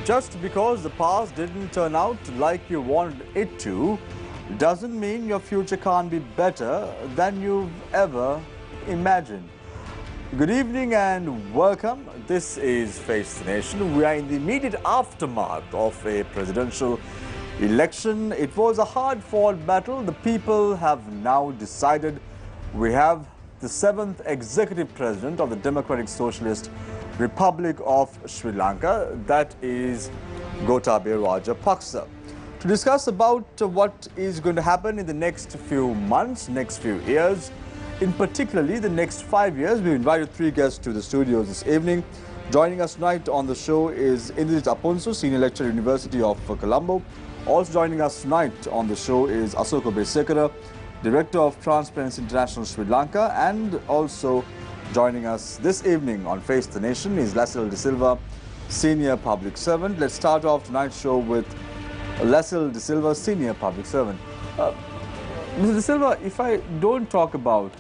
Just because the past didn't turn out like you wanted it to, doesn't mean your future can't be better than you've ever imagined. Good evening and welcome. This is Face the Nation. We are in the immediate aftermath of a presidential election. It was a hard-fought battle. The people have now decided. We have the 7th executive president of the Democratic Socialist Republic of Sri Lanka, that is Gotabaya Rajapaksa. To discuss about what is going to happen in the next few months, next few years, in particularly the next 5 years, we invited 3 guests to the studios this evening. Joining us tonight on the show is Indranjit Aponso, Senior Lecturer, University of Colombo. Also joining us tonight on the show is Asoko Besekara, Director of Transparency International Sri Lanka, and also joining us this evening on Face the Nation is Lassel De Silva, Senior Public Servant. Let's start off tonight's show with Lassel De Silva, Senior Public Servant. Mr. De Silva, if I don't talk about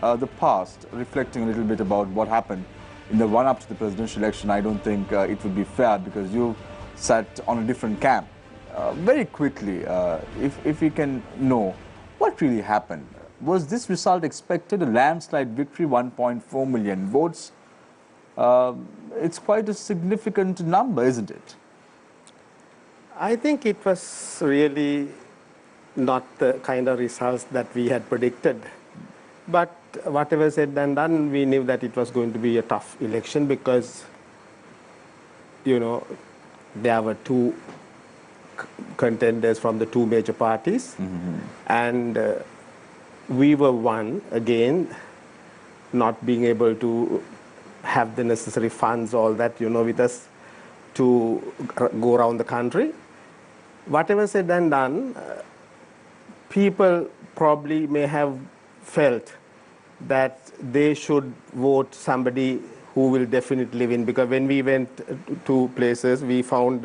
the past, reflecting a little bit about what happened in the run-up to the presidential election, I don't think it would be fair because you sat on a different camp. Very quickly, if we can know, what really happened? Was this result expected, a landslide victory, 1.4 million votes? It's quite a significant number, isn't it? I think it was really not the kind of results that we had predicted. But whatever said and done, we knew that it was going to be a tough election because, you know, there were 2 contenders from the 2 major parties. And we were one, again, not being able to have the necessary funds, all that, you know, with us to go around the country. Whatever said and done, people probably may have felt that they should vote somebody who will definitely win, because when we went to places, we found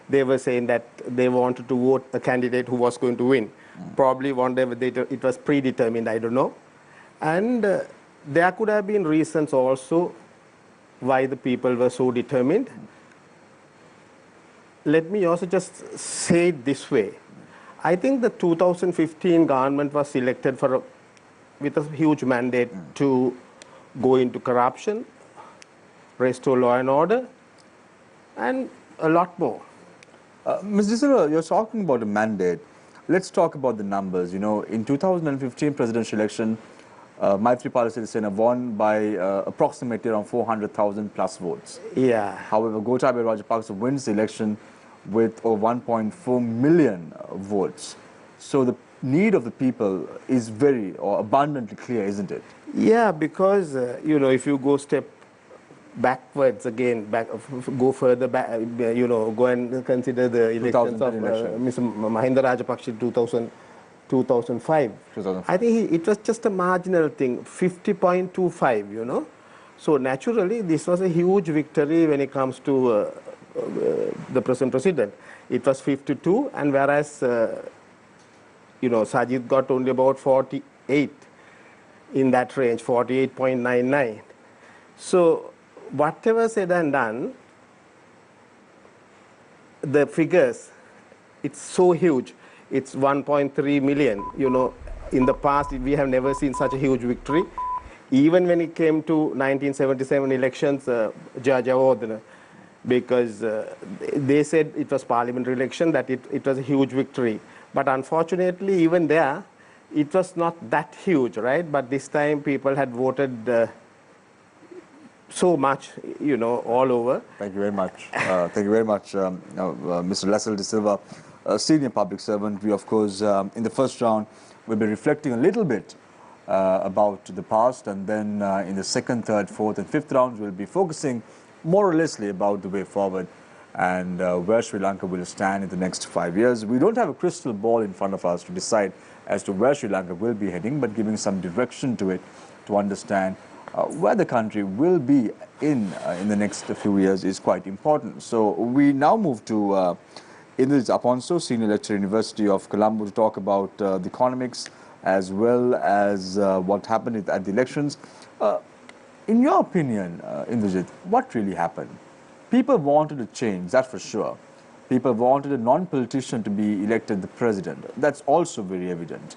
they were saying that they wanted to vote a candidate who was going to win. Probably whatever it was predetermined, I don't know. And there could have been reasons also why the people were so determined. Let me also just say it this way. I think the 2015 government was selected with a huge mandate to go into corruption, restore law and order, and a lot more. Ms. De Silva, you're talking about a mandate. Let's talk about the numbers. You know, in 2015 presidential election, Maithripala Sirisena won by approximately around 400,000 plus votes. Yeah. However, Gotabaya Rajapaksa wins the election with over 1.4 million votes. So the need of the people is very or abundantly clear, isn't it? Yeah, because, you know, if you go step backwards again, go further back, you know, go and consider the elections of Mr. Mahinda Rajapaksa in 2005. I think it was just a marginal thing, 50.25, you know. So naturally, this was a huge victory when it comes to the present president. It was 52, and whereas, you know, Sajid got only about 48 in that range, 48.99. So whatever said and done, the figures, it's so huge. It's 1.3 million. You know, in the past, we have never seen such a huge victory. Even when it came to 1977 elections, Georgia Wardena, because they said it was parliamentary election, that it was a huge victory. But unfortunately, even there, it was not that huge, right? But this time, people had voted so much, you know, all over. Thank you very much. Thank you very much, Mr. Lassel De Silva, Senior Public Servant. We, of course, in the first round, will be reflecting a little bit about the past, and then in the second, third, fourth, and fifth rounds, we'll be focusing more or lessly about the way forward and where Sri Lanka will stand in the next 5 years. We don't have a crystal ball in front of us to decide as to where Sri Lanka will be heading, but giving some direction to it to understand where the country will be in the next few years is quite important. So we now move to Indranjit Aponso, Senior Lecturer, University of Colombo, to talk about the economics as well as what happened at the elections. In your opinion, Indranjit, what really happened? People wanted a change, that's for sure. People wanted a non-politician to be elected the president. That's also very evident.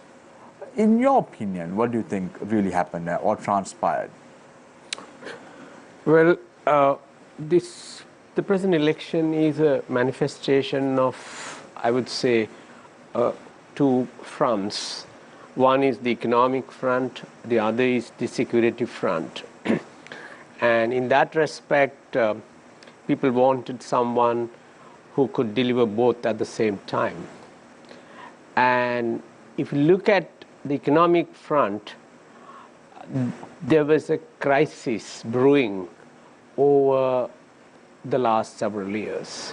In your opinion, what do you think really happened or transpired? Well, the present election is a manifestation of, I would say, two fronts. One is the economic front, the other is the security front. And in that respect, people wanted someone who could deliver both at the same time. And if you look at the economic front, there was a crisis brewing over the last several years.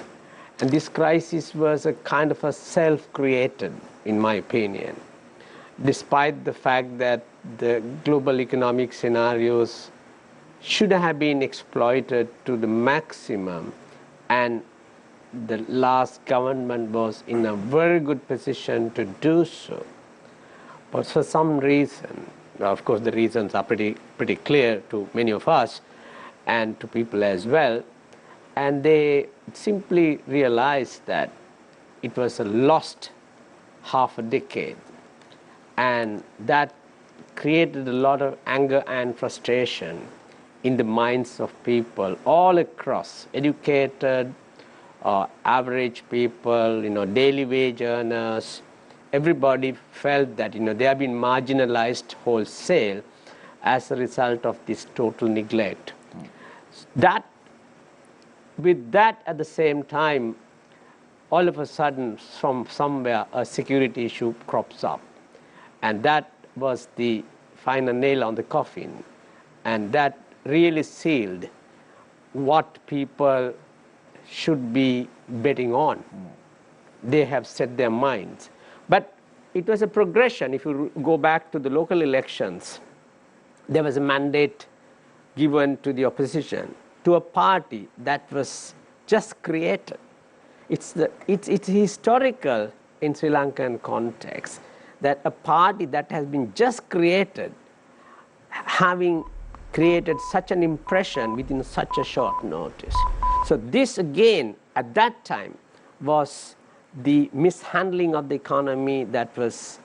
And this crisis was a kind of a self-created, in my opinion, despite the fact that the global economic scenarios should have been exploited to the maximum, and the last government was in a very good position to do so. But for some reason, of course the reasons are pretty clear to many of us and to people as well, and they simply realized that it was a lost half a decade, and that created a lot of anger and frustration in the minds of people all across, educated, average people, daily wage earners. Everybody felt that they have been marginalized wholesale as a result of this total neglect. With that at the same time, all of a sudden from somewhere a security issue crops up, and that was the final nail on the coffin, and that really sealed what people should be betting on. They have set their minds. But it was a progression. If you go back to the local elections, there was a mandate given to the opposition, to a party that was just created. It's historical in Sri Lankan context that a party that has been just created, having created such an impression within such a short notice. So this again, at that time, was the mishandling of the economy that was,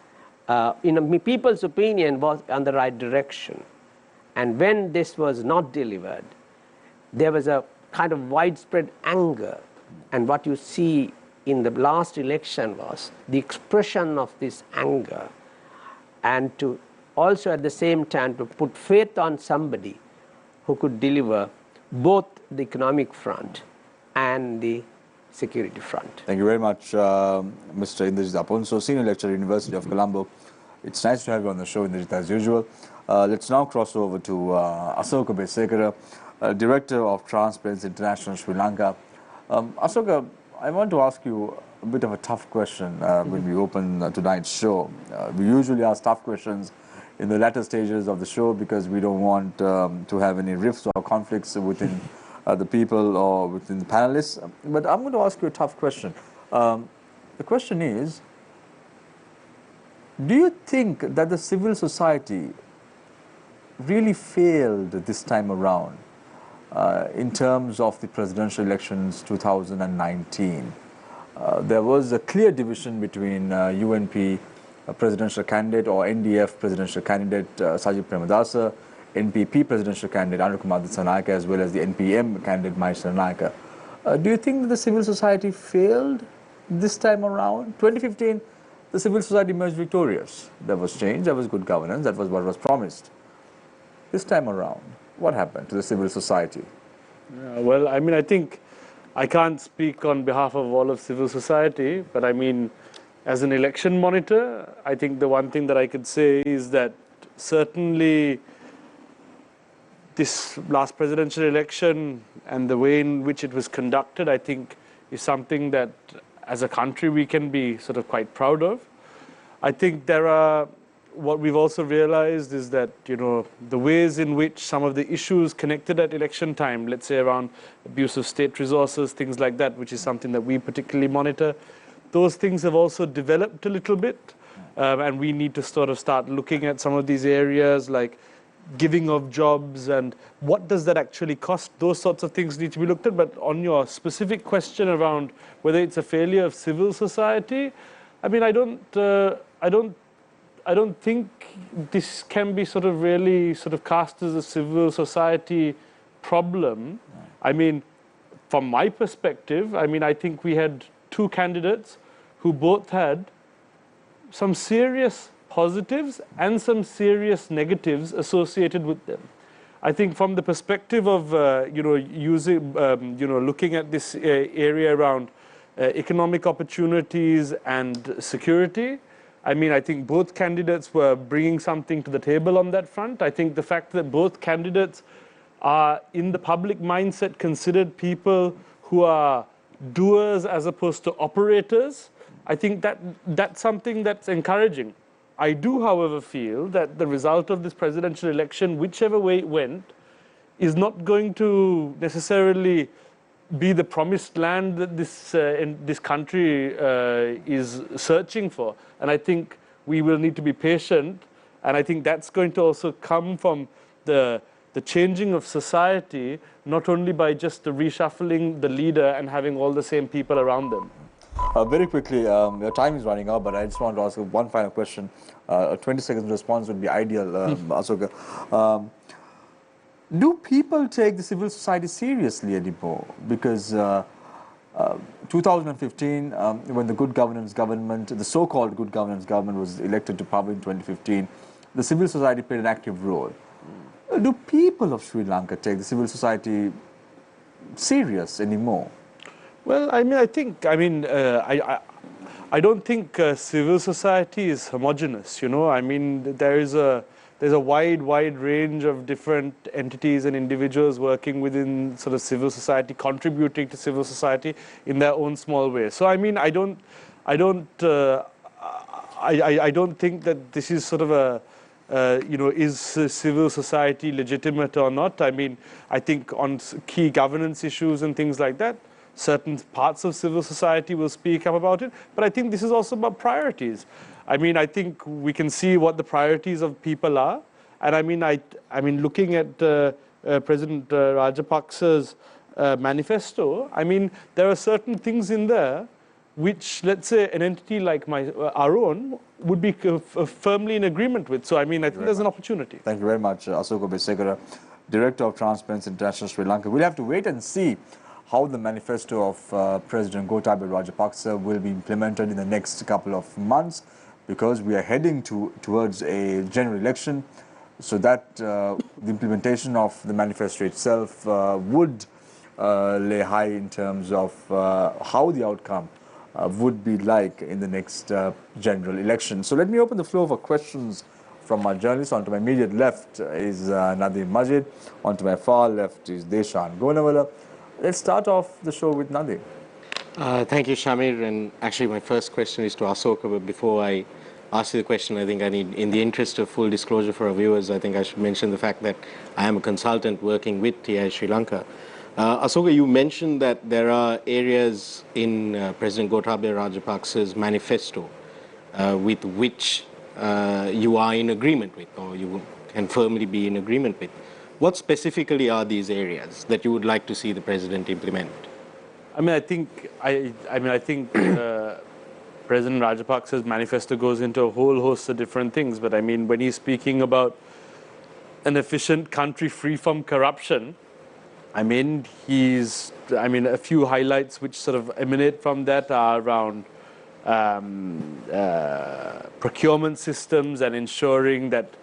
in people's opinion, was on the right direction. And when this was not delivered, there was a kind of widespread anger. And what you see in the last election was the expression of this anger, and to also at the same time to put faith on somebody who could deliver both the economic front and the security front. Thank you very much, Mr. Indrajit Aponso, Senior Lecturer, University of Colombo. It's nice to have you on the show, Indrajit, as usual. Let's now cross over to Asoka Besekara, Director of Transparency International Sri Lanka. Asoka, I want to ask you a bit of a tough question when we open tonight's show. We usually ask tough questions in the latter stages of the show because we don't want to have any rifts or conflicts within the people or within the panelists. But I'm going to ask you a tough question. The question is, do you think that the civil society really failed this time around in terms of the presidential elections 2019? There was a clear division between UNP presidential candidate or NDF presidential candidate Sajid Premadasa, NPP presidential candidate Anukumar Dissanayake, as well as the NPM candidate Maheshwar Nayaka. Do you think that the civil society failed this time around? 2015, the civil society emerged victorious. There was change, there was good governance, that was what was promised. This time around, what happened to the civil society? Well, I mean, I think I can't speak on behalf of all of civil society, but I mean, as an election monitor, I think the one thing that I could say is that certainly this last presidential election and the way in which it was conducted, I think is something that as a country we can be sort of quite proud of. I think what we've also realized is that, the ways in which some of the issues connected at election time, let's say around abuse of state resources, things like that, which is something that we particularly monitor, those things have also developed a little bit. And we need to sort of start looking at some of these areas like giving of jobs and what does that actually cost? Those sorts of things need to be looked at. But on your specific question around whether it's a failure of civil society, I mean, I don't think this can be sort of really sort of cast as a civil society problem. I mean, from my perspective, I mean, I think we had two candidates who both had some serious positives and some serious negatives associated with them. I think from the perspective of looking at this area around economic opportunities and security, I mean, I think both candidates were bringing something to the table on that front. I think the fact that both candidates are in the public mindset considered people who are doers as opposed to operators, I think that's something that's encouraging. I do, however, feel that the result of this presidential election, whichever way it went, is not going to necessarily be the promised land that this country is searching for. And I think we will need to be patient. And I think that's going to also come from the changing of society, not only by just the reshuffling the leader and having all the same people around them. Very quickly, your time is running out, but I just want to ask one final question. A 20-second response would be ideal, Asoka. Do people take the civil society seriously anymore? Because 2015, when the good governance government, the so-called good governance government was elected to power in 2015, the civil society played an active role. Do people of Sri Lanka take the civil society serious anymore? Well, I mean, I don't think civil society is homogeneous. You know, I mean, there's a wide range of different entities and individuals working within sort of civil society, contributing to civil society in their own small way. So, I mean, I don't think that this is sort of a is civil society legitimate or not? I mean, I think on key governance issues and things like that, certain parts of civil society will speak up about it. But I think this is also about priorities. I mean, I think we can see what the priorities of people are. And I mean, looking at President Rajapaksa's manifesto, I mean, there are certain things in there which, let's say, an entity like our own would be firmly in agreement with. So, I mean, I think there's an opportunity. Thank you very much, Asoka Besekara, Director of Transparency International Sri Lanka. We'll have to wait and see how the manifesto of President Gotabaya Rajapaksa will be implemented in the next couple of months, because we are heading towards a general election, so that the implementation of the manifesto itself would lay high in terms of how the outcome would be like in the next general election. So let me open the floor for questions from our journalists. On to my immediate left is Nadeem Majid. On to my far left is Deshan Gonawala. Let's start off the show with Nadeem. Thank you, Shamir. And actually, my first question is to Asoka. But before I ask you the question, I think I need, in the interest of full disclosure for our viewers, I think I should mention the fact that I am a consultant working with TI Sri Lanka. Asoka, you mentioned that there are areas in President Gotabaya Rajapaksa's manifesto with which you are in agreement with, or you can firmly be in agreement with. What specifically are these areas that you would like to see the president implement? I mean, I think President Rajapaksa's manifesto goes into a whole host of different things. But I mean, when he's speaking about an efficient country free from corruption, I mean, a few highlights which sort of emanate from that are around procurement systems and ensuring that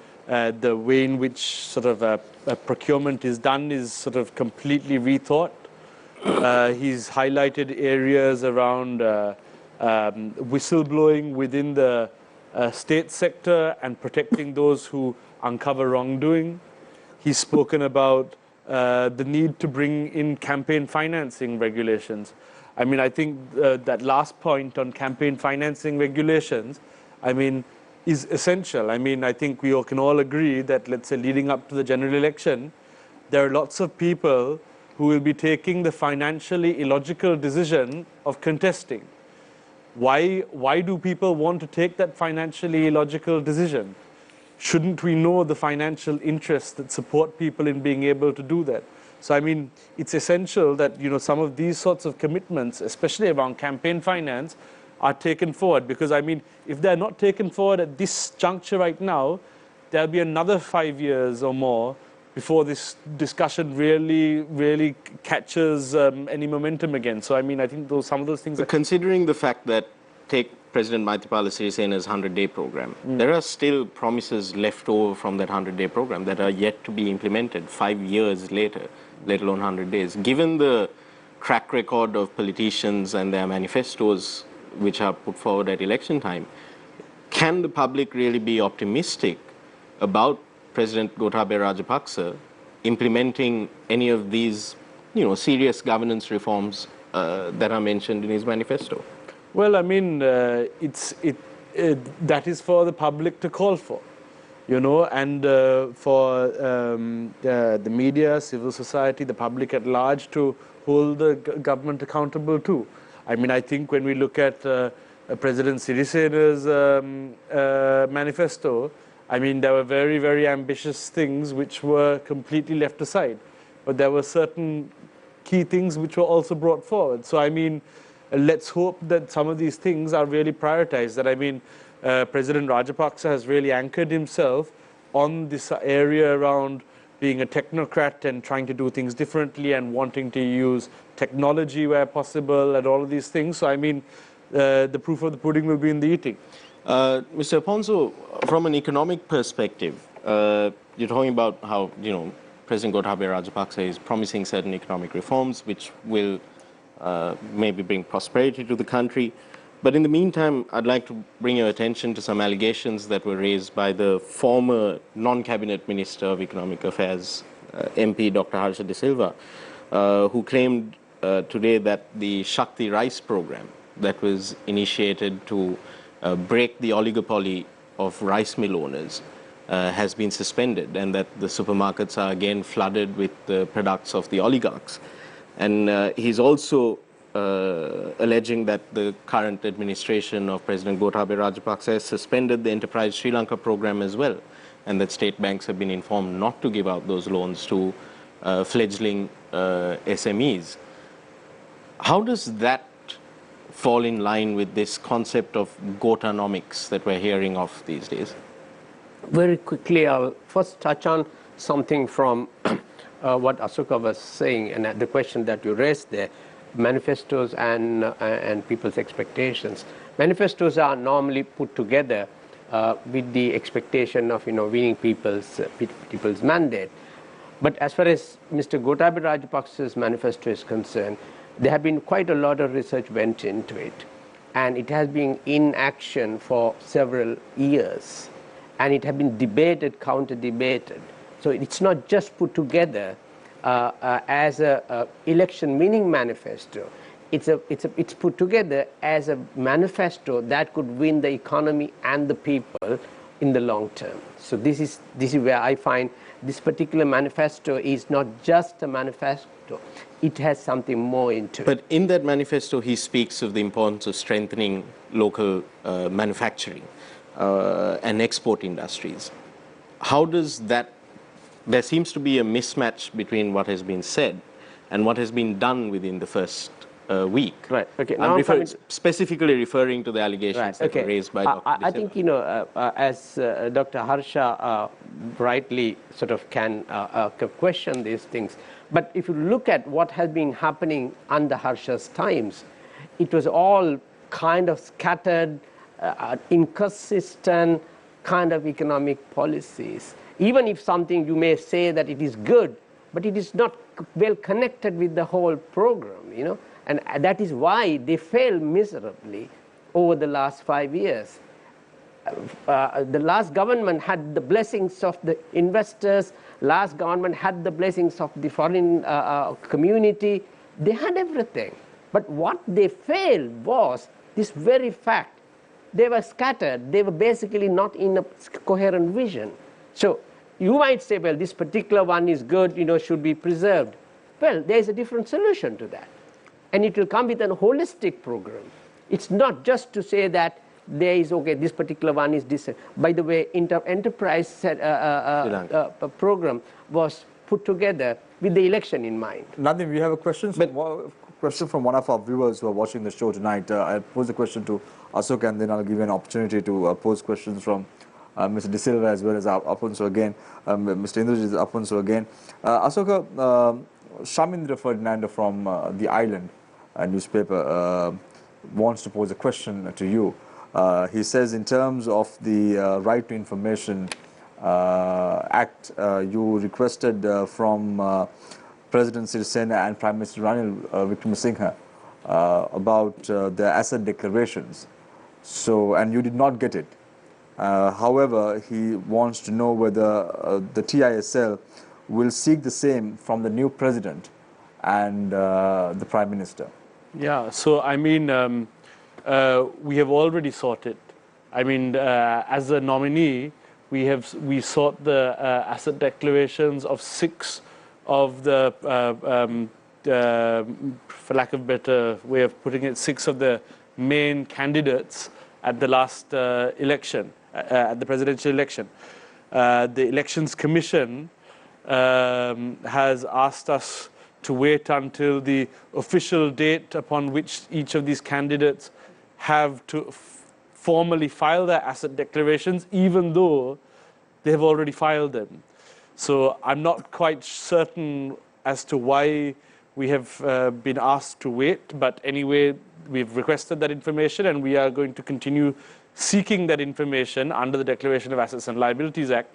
the way in which sort of procurement is done is sort of completely rethought. He's highlighted areas around whistleblowing within the state sector and protecting those who uncover wrongdoing. He's spoken about the need to bring in campaign financing regulations. I mean, I think that last point on campaign financing regulations, I mean, is essential. I mean, I think we all can all agree that, let's say, leading up to the general election, there are lots of people who will be taking the financially illogical decision of contesting. Why do people want to take that financially illogical decision? shouldn't we know the financial interests that support people in being able to do that? So I mean, it's essential that some of these sorts of commitments, especially around campaign finance, are taken forward. Because I mean, if they're not taken forward at this juncture right now, there'll be another 5 years or more before this discussion really catches any momentum again. So I mean, I think some of those things. But considering the fact that, take President Maithripala Sirisena's 100-day program, there are still promises left over from that 100-day program that are yet to be implemented 5 years later, let alone 100 days. Given the track record of politicians and their manifestos which are put forward at election time, can the public really be optimistic about President Gotabaya Rajapaksa implementing any of these, serious governance reforms that are mentioned in his manifesto? Well, I mean, that is for the public to call for, and for the media, civil society, the public at large to hold the government accountable too. I mean, I think when we look at President Sirisena's manifesto, I mean, there were very, very ambitious things which were completely left aside. But there were certain key things which were also brought forward. So, I mean, let's hope that some of these things are really prioritized. That I mean, President Rajapaksa has really anchored himself on this area around being a technocrat and trying to do things differently and wanting to use technology where possible and all of these things. So, I mean, the proof of the pudding will be in the eating. Mr. Aponso, from an economic perspective, you're talking about how, President Gotabaya Rajapaksa is promising certain economic reforms which will maybe bring prosperity to the country. But in the meantime, I'd like to bring your attention to some allegations that were raised by the former non-cabinet Minister of Economic Affairs, MP Dr. Harsha De Silva, who claimed today that the Shakti Rice program that was initiated to break the oligopoly of rice mill owners has been suspended, and that the supermarkets are again flooded with the products of the oligarchs. And he's also alleging that the current administration of President Gotabaya Rajapaksa has suspended the Enterprise Sri Lanka program as well, and that state banks have been informed not to give out those loans to fledgling SMEs. How does that fall in line with this concept of Gotanomics that we're hearing of these days? Very quickly, I'll first touch on something from what Asoka was saying, and the question that you raised there, manifestos and people's expectations. Manifestos are normally put together with the expectation of winning people's mandate. But as far as Mr. Gotabaya Rajapaksa's manifesto is concerned, there have been quite a lot of research went into it, and it has been in action for several years, and it has been debated, counter-debated. So it's not just put together as a election-winning manifesto. It's put together as a manifesto that could win the economy and the people in the long term. So this is where I find this particular manifesto is not just a manifesto. It has something more into it. But in that manifesto, he speaks of the importance of strengthening local manufacturing and export industries. How does that? There seems to be a mismatch between what has been said and what has been done within the first week. Right. Okay. I'm specifically referring to the allegations that were raised by Dr. I think as Dr. Harsha rightly sort of can question these things. But if you look at what has been happening under Harsha's times, it was all kind of scattered, inconsistent kind of economic policies. Even if something you may say that it is good, but it is not well connected with the whole program, and that is why they failed miserably over the last 5 years. The last government had the blessings of the investors, last government had the blessings of the foreign community. They had everything. But what they failed was this very fact. They were scattered. They were basically not in a coherent vision. So you might say, well, this particular one is good, should be preserved. Well, there is a different solution to that. And it will come with a holistic program. It's not just to say that there is, okay, this particular one is this. By the way, enterprise program was put together with the election in mind. Nadim, we have a question from one of our viewers who are watching the show tonight. I'll pose a question to Ashok, and then I'll give you an opportunity to pose questions from Mr. De Silva as well as Apunso again, Mr. Indrajit Apunso again. Ashoka, Shamindra Ferdinando from The Island newspaper wants to pose a question to you. He says, in terms of the Right to Information Act, you requested from President Sirisena and Prime Minister Ranil Wickremesinghe about the asset declarations. So, and you did not get it. However, he wants to know whether the TISL will seek the same from the new president and the Prime Minister. Yeah, so I mean, we have already sought it. I mean, as a nominee, we sought the asset declarations of 6 of the, for lack of a better way of putting it, 6 of the main candidates at the last election, at the presidential election. The Elections Commission has asked us to wait until the official date upon which each of these candidates have to formally file their asset declarations, even though they have already filed them. So I'm not quite certain as to why we have been asked to wait, but anyway, we've requested that information, and we are going to continue seeking that information under the Declaration of Assets and Liabilities Act.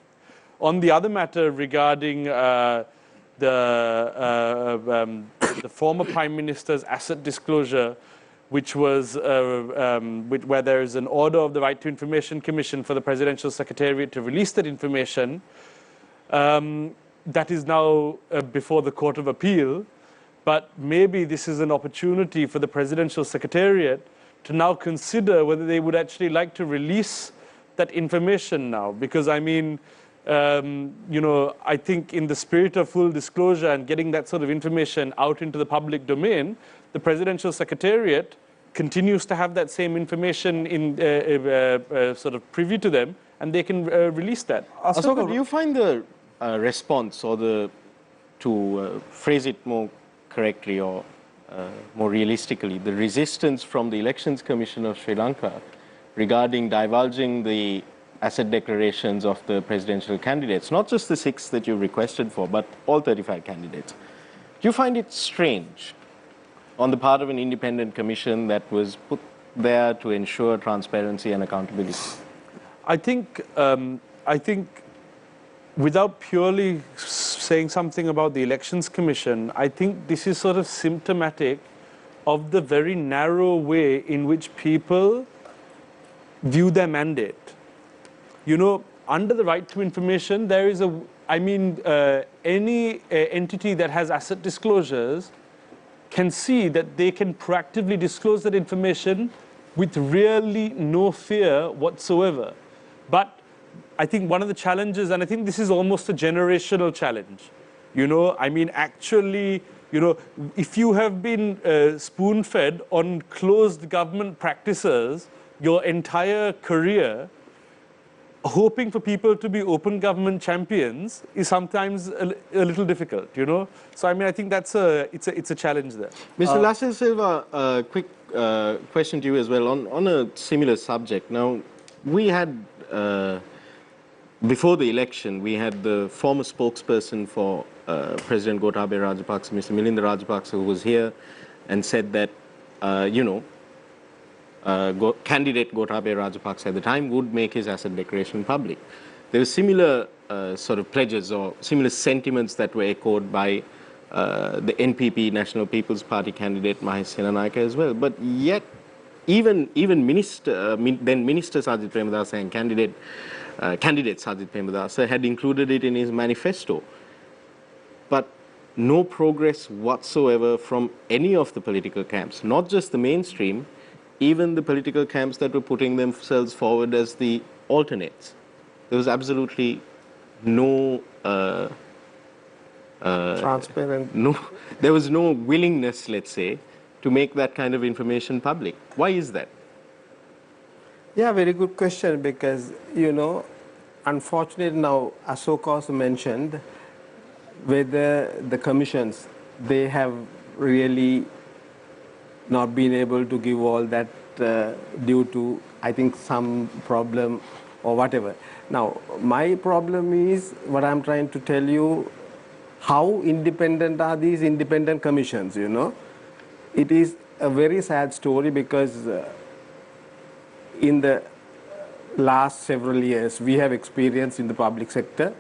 On the other matter regarding the former Prime Minister's asset disclosure, which was where there is an order of the Right to Information Commission for the Presidential Secretariat to release that information, that is now before the Court of Appeal. But maybe this is an opportunity for the Presidential Secretariat to now consider whether they would actually like to release that information now. Because I mean, you know, I think in the spirit of full disclosure and getting that sort of information out into the public domain, the Presidential Secretariat continues to have that same information in sort of privy to them, and they can release that. Ashoka, do you find the response, or to phrase it more correctly or more realistically, the resistance from the Elections Commission of Sri Lanka regarding divulging the asset declarations of the presidential candidates, not just the 6 that you requested for, but all 35 candidates? Do you find it strange on the part of an independent commission that was put there to ensure transparency and accountability? I think without purely saying something about the Elections Commission, I think this is sort of symptomatic of the very narrow way in which people view their mandate. You know, under the Right to Information, there is any entity that has asset disclosures can see that they can proactively disclose that information with really no fear whatsoever. But I think one of the challenges, and I think this is almost a generational challenge, you know, I mean, actually, you know, if you have been spoon-fed on closed government practices your entire career, hoping for people to be open government champions is sometimes a little difficult, you know. So I mean, I think that's it's a challenge there. Mr. Lassil Silva, a quick question to you as well on a similar subject. Now, we had before the election, we had the former spokesperson for President Gotabaya Rajapaksa, Mr. Milinda Rajapaksa, who was here and said that, you know, candidate Gotabaya Rajapaksa at the time would make his asset declaration public. There were similar sort of pledges or similar sentiments that were echoed by the NPP, National People's Party candidate Mahesh Senanayake as well. But yet, even then Minister Sajid Premadasa and candidate Sajid Premadasa had included it in his manifesto. But no progress whatsoever from any of the political camps, not just the mainstream, even the political camps that were putting themselves forward as the alternates. There was absolutely no transparent. There was no willingness, let's say, to make that kind of information public. Why is that? Yeah, very good question, because, unfortunately now, Ashok also mentioned whether the commissions, they have really not been able to give all that due to, I think, some problem or whatever. Now, my problem is what I'm trying to tell you, how independent are these independent commissions, It is a very sad story, because in the last several years, we have experienced in the public sector,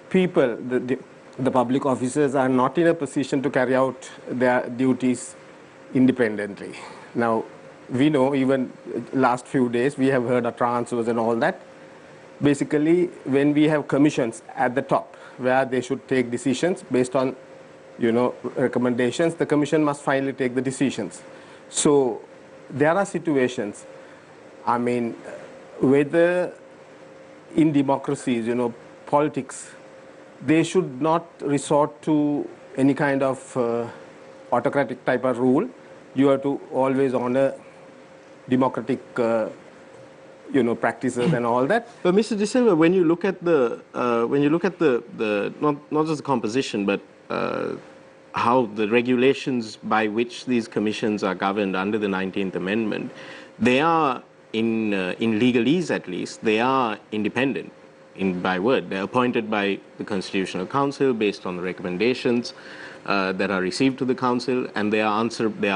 people, the public officers are not in a position to carry out their duties independently. Now, we know even last few days we have heard of transfers and all that. Basically, when we have commissions at the top where they should take decisions based on, recommendations, the commission must finally take the decisions. So there are situations, I mean, whether in democracies, politics, they should not resort to any kind of autocratic type of rule. You have to always honor democratic, practices and all that. But Mr. De Silva, when you look at the not just the composition, but how the regulations by which these commissions are governed under the 19th Amendment, they are in legalese at least, they are independent by word. They're appointed by the Constitutional Council based on the recommendations that are received to the Council, and they are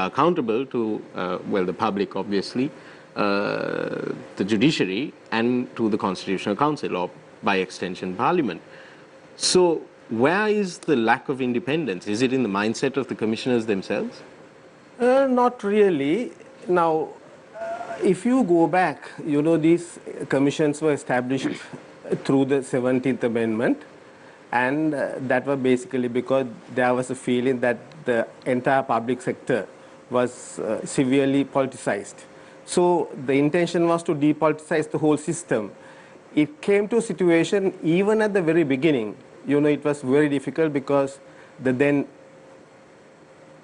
accountable to, the public obviously, the judiciary, and to the Constitutional Council, or by extension Parliament. So where is the lack of independence? Is it in the mindset of the commissioners themselves? Not really. Now, if you go back, these commissions were established through the 17th Amendment, and that was basically because there was a feeling that the entire public sector was severely politicized. So the intention was to depoliticize the whole system. It came to a situation, even at the very beginning, it was very difficult, because the then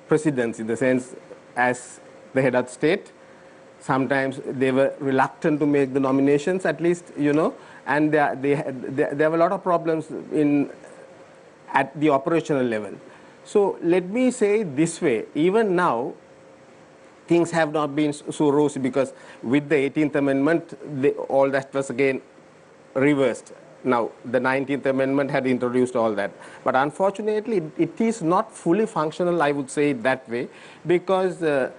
presidents, in the sense as the head of state, sometimes they were reluctant to make the nominations, at least, and there were a lot of problems at the operational level. So let me say this way, even now, things have not been so rosy, because with the 18th Amendment, all that was again reversed. Now, the 19th Amendment had introduced all that. But unfortunately, it is not fully functional, I would say, that way, because the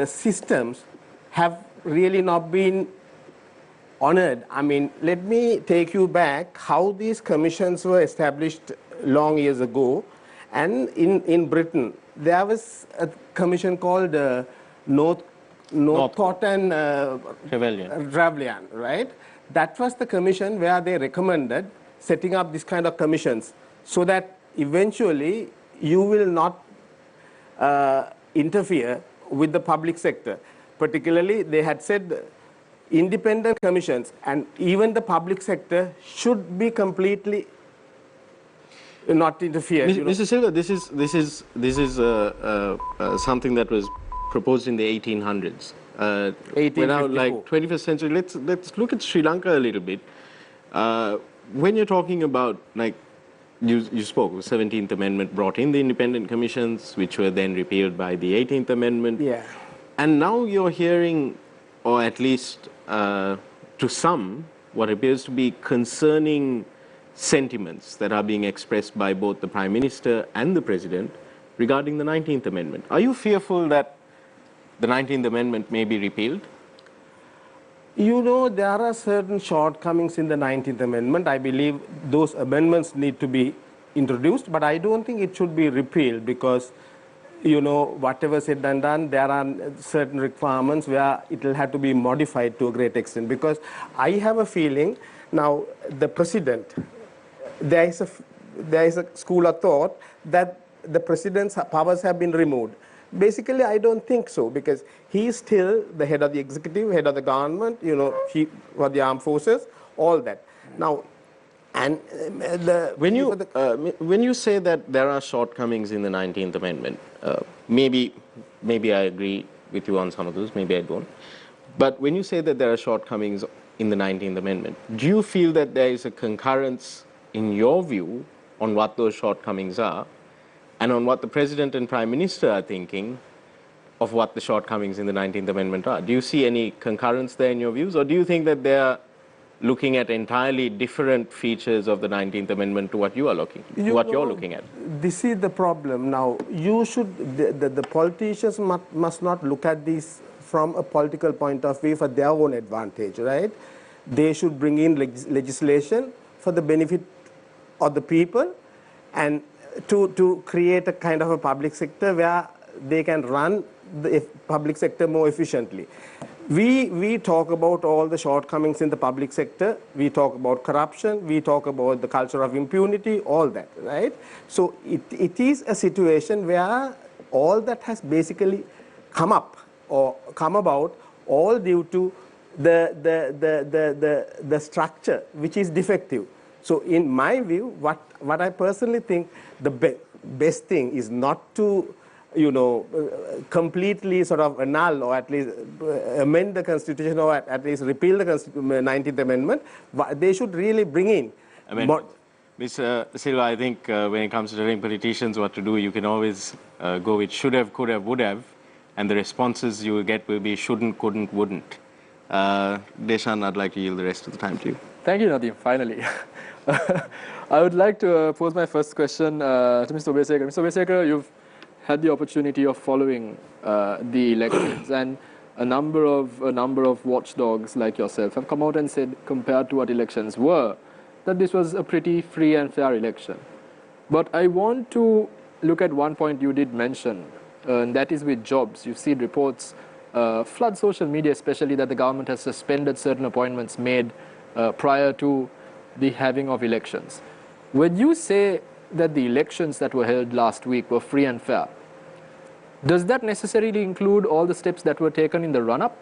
systems have really not been honored. I mean, let me take you back how these commissions were established long years ago. And in Britain, there was a commission called Northcote and Trevelyan, right? That was the commission where they recommended setting up this kind of commissions, so that eventually you will not interfere with the public sector. Particularly, they had said independent commissions, and even the public sector should be completely not interfere. Mr. Silva, this is something that was proposed in the 1800s. We're now like 21st century. Let's look at Sri Lanka a little bit. When you're talking about, like you spoke, the 17th Amendment brought in the independent commissions, which were then repealed by the 18th Amendment. Yeah. And now you're hearing, or at least to some, what appears to be concerning sentiments that are being expressed by both the Prime Minister and the President regarding the 19th Amendment. Are you fearful that the 19th Amendment may be repealed? There are certain shortcomings in the 19th Amendment. I believe those amendments need to be introduced, but I don't think it should be repealed, because, whatever said and done, there are certain requirements where it will have to be modified to a great extent. Because I have a feeling, now, the President, there is a school of thought that the President's powers have been removed. Basically, I don't think so, because he is still the head of the executive, head of the government, chief of the armed forces, all that. Now, and when you say that there are shortcomings in the 19th Amendment, maybe I agree with you on some of those, maybe I don't. But when you say that there are shortcomings in the 19th Amendment, do you feel that there is a concurrence in your view on what those shortcomings are and on what the President and Prime Minister are thinking of what the shortcomings in the 19th Amendment are? Do you see any concurrence there in your views, or do you think that they are looking at entirely different features of the 19th Amendment to what you are looking, you're looking at? This is the problem. Now, the politicians must not look at this from a political point of view for their own advantage, right? They should bring in legislation for the benefit of the people and to create a kind of a public sector where they can run the public sector more efficiently. We talk about all the shortcomings in the public sector. We talk about corruption. We talk about the culture of impunity, all that, right? So it is a situation where all that has basically come up or come about all due to the structure which is defective. So in my view, what I personally think the best thing is not to completely sort of annul or at least amend the Constitution or at least repeal the 19th Amendment. They should really bring in. Mr. Silva, I think when it comes to telling politicians what to do, you can always go with should have, could have, would have, and the responses you will get will be shouldn't, couldn't, wouldn't. Deshan, I'd like to yield the rest of the time to you. Thank you, Nadeem, finally. I would like to pose my first question to Mr. Obesekar. Mr. Obesekar, you've had the opportunity of following the elections, and a number of watchdogs like yourself have come out and said, compared to what elections were, that this was a pretty free and fair election. But I want to look at one point you did mention, and that is with jobs. You've seen reports flood social media, especially that the government has suspended certain appointments made prior to the having of elections. When you say that the elections that were held last week were free and fair, does that necessarily include all the steps that were taken in the run-up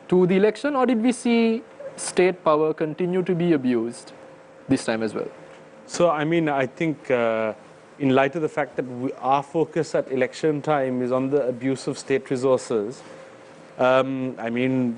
to the election, or did we see state power continue to be abused this time as well? So, I mean, I think in light of the fact that our focus at election time is on the abuse of state resources, I mean,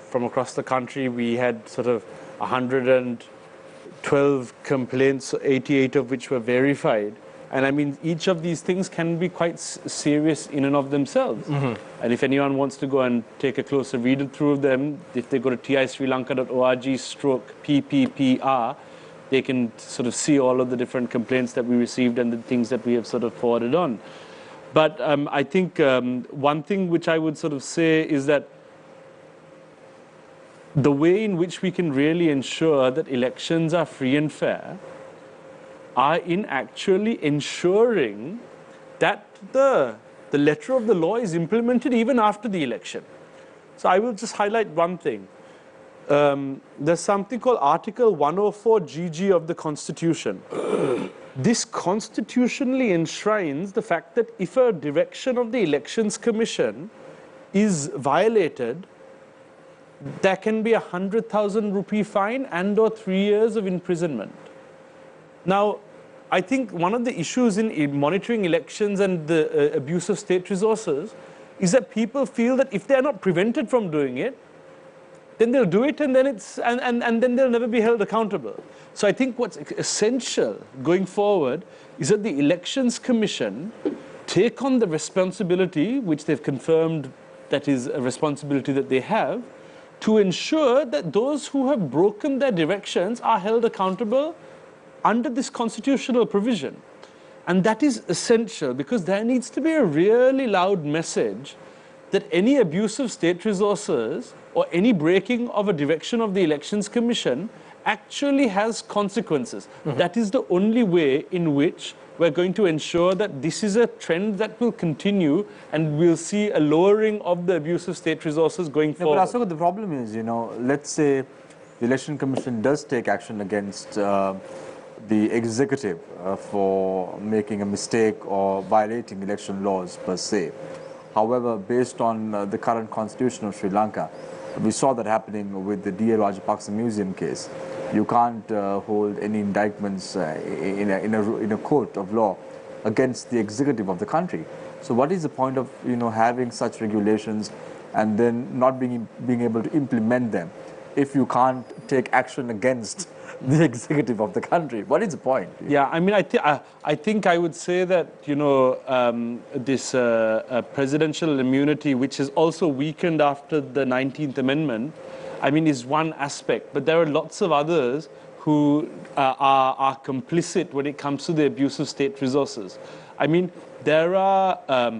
from across the country, we had sort of 112 complaints, 88 of which were verified. And I mean, each of these things can be quite serious in and of themselves. Mm-hmm. And if anyone wants to go and take a closer read through of them, if they go to tisrilanka.org/PPPR, they can sort of see all of the different complaints that we received and the things that we have sort of forwarded on. But I think one thing which I would sort of say is that the way in which we can really ensure that elections are free and fair are in actually ensuring that the letter of the law is implemented even after the election. So I will just highlight one thing. There's something called Article 104 GG of the Constitution. This constitutionally enshrines the fact that if a direction of the Elections Commission is violated, there can be a 100,000 rupee fine and/or 3 years of imprisonment. Now, I think one of the issues in monitoring elections and the abuse of state resources is that people feel that if they're not prevented from doing it, then they'll do it and then and then they'll never be held accountable. So I think what's essential going forward is that the Elections Commission take on the responsibility, which they've confirmed that is a responsibility that they have, to ensure that those who have broken their directions are held accountable under this constitutional provision. And that is essential because there needs to be a really loud message that any abuse of state resources or any breaking of a direction of the Elections Commission actually has consequences. Mm-hmm. That is the only way in which we're going to ensure that this is a trend that will continue and we'll see a lowering of the abuse of state resources going forward. But Ashoka, the problem is, let's say the Election Commission does take action against the executive for making a mistake or violating election laws per se. However, based on the current constitution of Sri Lanka, we saw that happening with the D.A. Rajapaksa Museum case. You can't hold any indictments in a court of law against the executive of the country. So what is the point of having such regulations and then not being able to implement them if you can't take action against the executive of the country? What is the point? Yeah, I mean, I think I would say that this presidential immunity, which is also weakened after the 19th Amendment, I mean, is one aspect. But there are lots of others who are complicit when it comes to the abuse of state resources. I mean, there are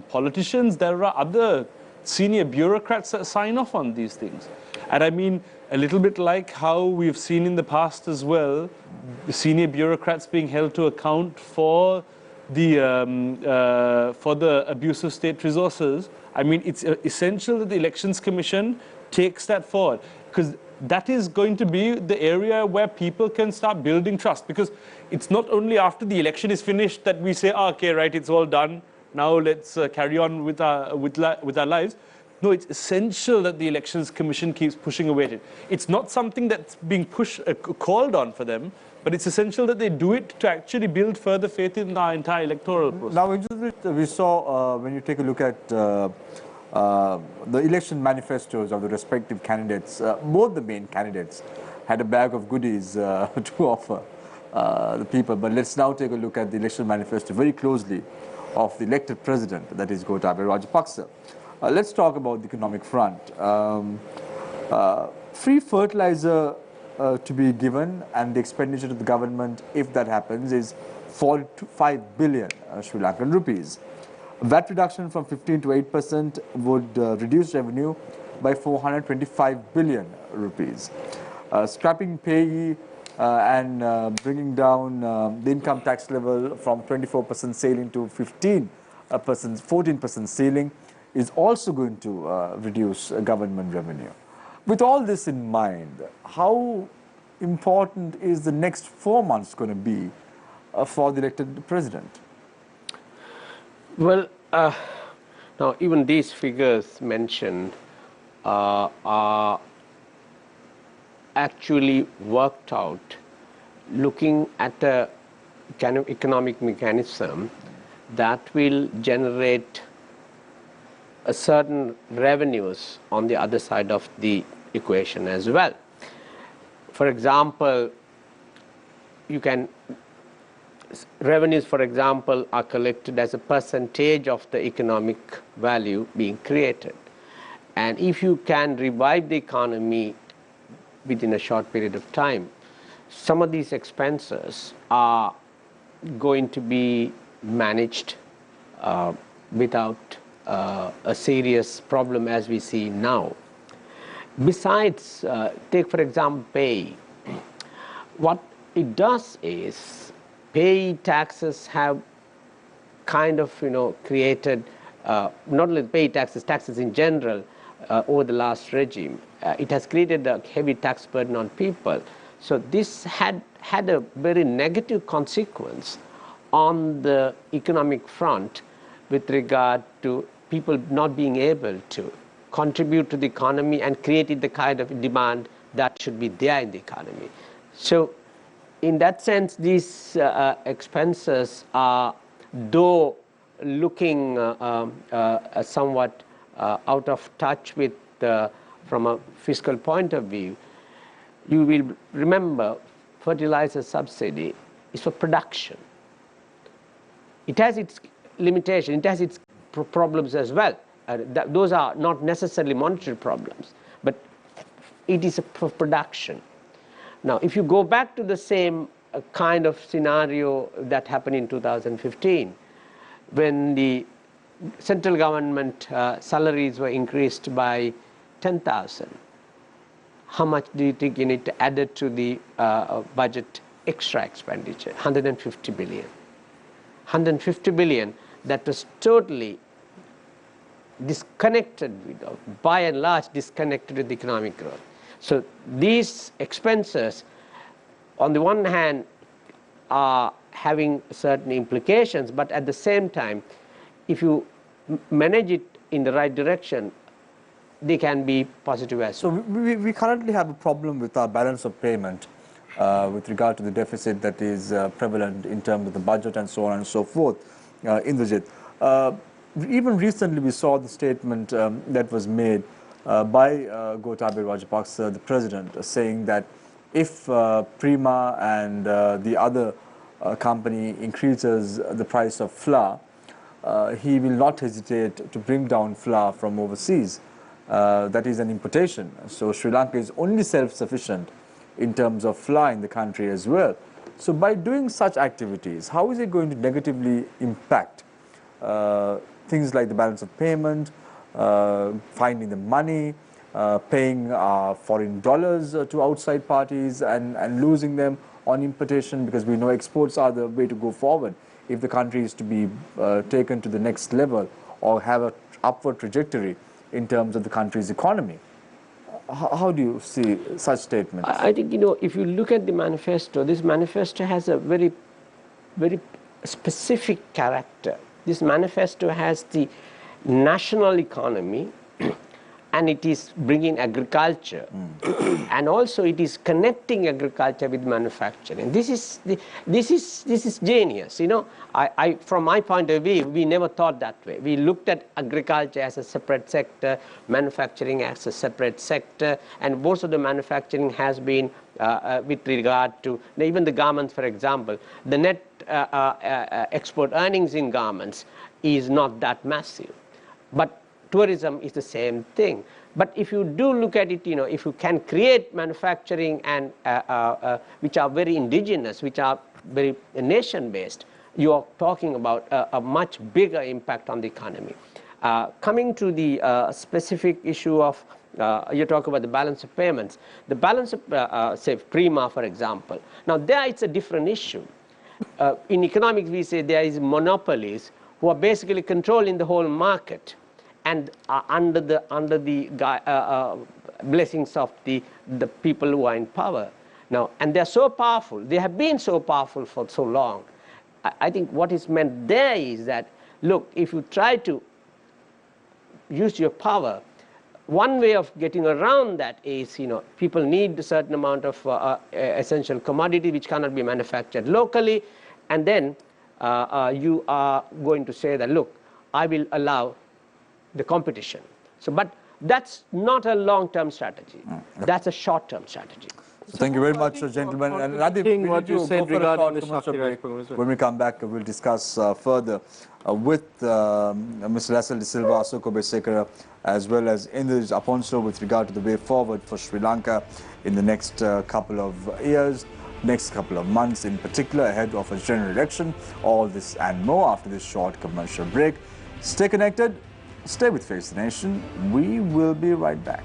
politicians, there are other senior bureaucrats that sign off on these things. And I mean, a little bit like how we've seen in the past as well, the senior bureaucrats being held to account for the abuse of state resources. I mean, it's essential that the Elections Commission takes that forward, because that is going to be the area where people can start building trust. Because it's not only after the election is finished that we say, okay, right, it's all done. Now let's carry on with our lives. No, it's essential that the Elections Commission keeps pushing away. It's not something that's being called on for them, but it's essential that they do it to actually build further faith in our entire electoral process. Now, we saw when you take a look at the election manifestos of the respective candidates, both the main candidates had a bag of goodies to offer the people. But let's now take a look at the election manifesto very closely of the elected president, that is Gotabaya Rajapaksa. Let's talk about the economic front. Free fertilizer to be given, and the expenditure to the government, if that happens, is 45 billion Sri Lankan rupees. VAT reduction from 15 to 8% would reduce revenue by 425 billion rupees. Scrapping payee and bringing down the income tax level from 24% ceiling to 14% ceiling is also going to reduce government revenue. With all this in mind, how important is the next 4 months going to be for the elected president? Well, now even these figures mentioned are actually worked out looking at a kind of economic mechanism that will generate a certain revenues on the other side of the equation as well. For example, revenues, for example, are collected as a percentage of the economic value being created. And if you can revive the economy within a short period of time, some of these expenses are going to be managed without a serious problem as we see now. Besides, take for example pay. What it does is, pay taxes have kind of created, not only pay taxes, taxes in general over the last regime. It has created a heavy tax burden on people. So this had a very negative consequence on the economic front with regard to people not being able to contribute to the economy and created the kind of demand that should be there in the economy. So in that sense, these expenses are, though looking somewhat out of touch with, from a fiscal point of view, you will remember fertilizer subsidy is for production. It has its limitation, it has its problems as well. Those are not necessarily monetary problems, but it is for production. Now, if you go back to the same kind of scenario that happened in 2015, when the central government salaries were increased by 10,000, how much do you think you need to add it to the budget extra expenditure? 150 billion. 150 billion that was totally disconnected, by and large disconnected with economic growth. So these expenses, on the one hand, are having certain implications, but at the same time, if you manage it in the right direction, they can be positive as well. So we currently have a problem with our balance of payment with regard to the deficit that is prevalent in terms of the budget and so on and so forth. Indrajit, even recently we saw the statement that was made by Gotabaya Rajapaksa, the president, saying that if Prima and the other company increases the price of flour, he will not hesitate to bring down flour from overseas. That is an importation. So Sri Lanka is only self-sufficient in terms of flour in the country as well. So by doing such activities, how is it going to negatively impact things like the balance of payment, finding the money, paying foreign dollars to outside parties and losing them on importation, because we know exports are the way to go forward if the country is to be taken to the next level or have an upward trajectory in terms of the country's economy. How do you see such statements? I think, if you look at the manifesto, this manifesto has a very, very specific character. This manifesto has the national economy, and it is bringing agriculture, and also it is connecting agriculture with manufacturing. This is genius. From my point of view, we never thought that way. We looked at agriculture as a separate sector, manufacturing as a separate sector, and most of the manufacturing has been with regard to even the garments, for example. The net export earnings in garments is not that massive, but tourism is the same thing. But if you do look at it, if you can create manufacturing and which are very indigenous, which are very nation-based, you are talking about a much bigger impact on the economy. Coming to the specific issue of, you talk about the balance of payments. The balance of, say, Prima, for example. Now, there it's a different issue. In economics, we say there is monopolies who are basically controlling the whole market, and under the blessings of the people who are in power now, and they are so powerful. They have been so powerful for so long. I think what is meant there is that, look, if you try to use your power, one way of getting around that is, people need a certain amount of essential commodity which cannot be manufactured locally, and then you are going to say that, look, I will allow the competition. So, but that's not a long-term strategy. That's a short-term strategy. So thank you very much, gentlemen. And Radhip, what you said regarding the Shakti break. Right. When we come back, we'll discuss further with Mr. Lassel de Silva, Asoko Besekara, as well as Indrajit Aponso with regard to the way forward for Sri Lanka in the next couple of years, next couple of months in particular, ahead of a general election. All this and more after this short commercial break. Stay connected. Stay with Face the Nation. We will be right back.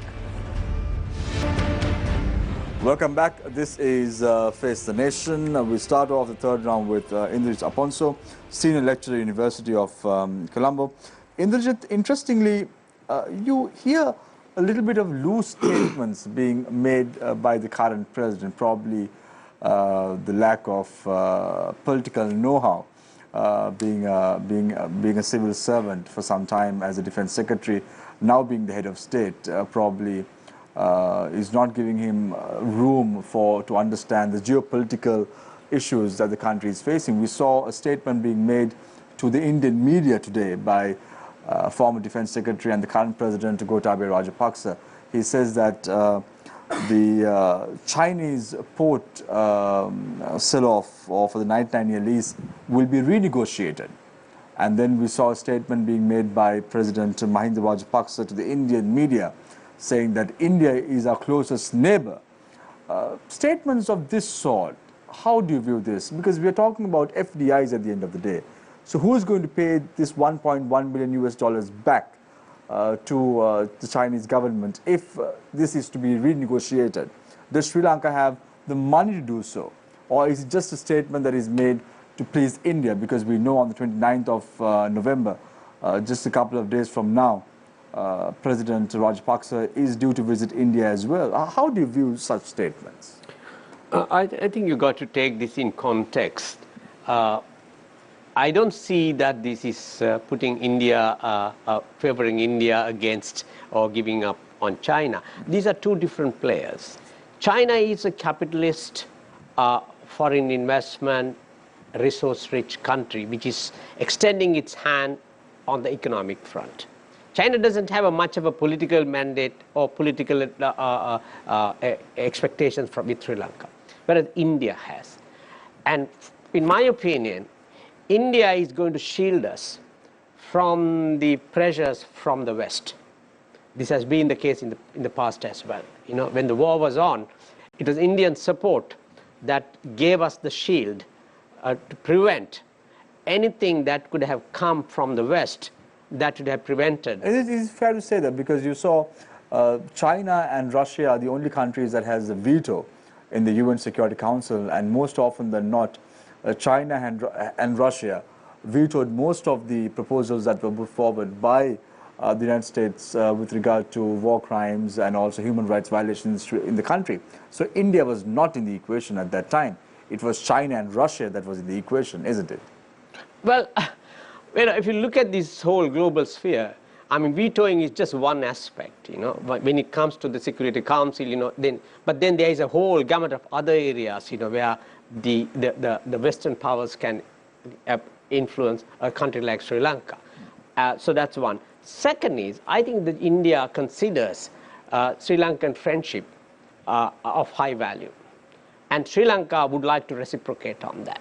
Welcome back. This is Face the Nation. We start off the third round with Indrajit Aponso, Senior Lecturer, University of Colombo. Indrajit, interestingly, you hear a little bit of loose statements being made by the current president, probably the lack of political know-how. Being a civil servant for some time as a defense secretary, now being the head of state, probably is not giving him room to understand the geopolitical issues that the country is facing. We saw a statement being made to the Indian media today by former defense secretary and the current president Gotabaya Rajapaksa. He says that the Chinese port sell-off or for the 99-year lease will be renegotiated. And then we saw a statement being made by President Mahinda Rajapaksa to the Indian media saying that India is our closest neighbor. Statements of this sort, how do you view this? Because we are talking about FDIs at the end of the day. So who is going to pay this $1.1 billion back to the Chinese government if this is to be renegotiated? Does Sri Lanka have the money to do so? Or is it just a statement that is made to please India? Because we know on the 29th of November, just a couple of days from now, President Rajapaksa is due to visit India as well. How do you view such statements? I think you got to take this in context. I don't see that this is putting India, favoring India against or giving up on China. These are two different players. China is a capitalist, foreign investment, resource-rich country which is extending its hand on the economic front. China doesn't have much of a political mandate or political expectations with Sri Lanka, whereas India has. And in my opinion, India is going to shield us from the pressures from the West. This has been the case in the past as well. You know, when the war was on, it was Indian support that gave us the shield to prevent anything that could have come from the West that would have prevented. It is fair to say that, because you saw China and Russia are the only countries that has a veto in the UN Security Council, and most often than not, China and Russia vetoed most of the proposals that were put forward by the United States with regard to war crimes and also human rights violations in the country. So India was not in the equation at that time. It was China and Russia that was in the equation, isn't it? Well, if you look at this whole global sphere, I mean, vetoing is just one aspect, you know, when it comes to the Security Council, you know, but then there is a whole gamut of other areas, you know, where the Western powers can influence a country like Sri Lanka. So that's one. Second is, I think that India considers Sri Lankan friendship of high value. And Sri Lanka would like to reciprocate on that.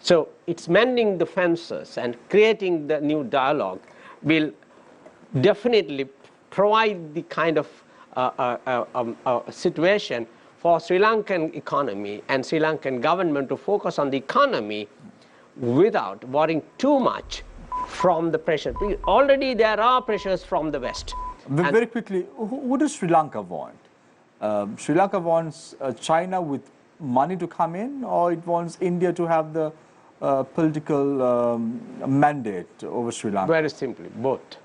So it's mending the fences and creating the new dialogue will definitely provide the kind of situation for Sri Lankan economy and Sri Lankan government to focus on the economy without worrying too much from the pressure. Already there are pressures from the West. Very quickly, who does Sri Lanka want? Sri Lanka wants China with money to come in, or it wants India to have the political mandate over Sri Lanka? Very simply, both.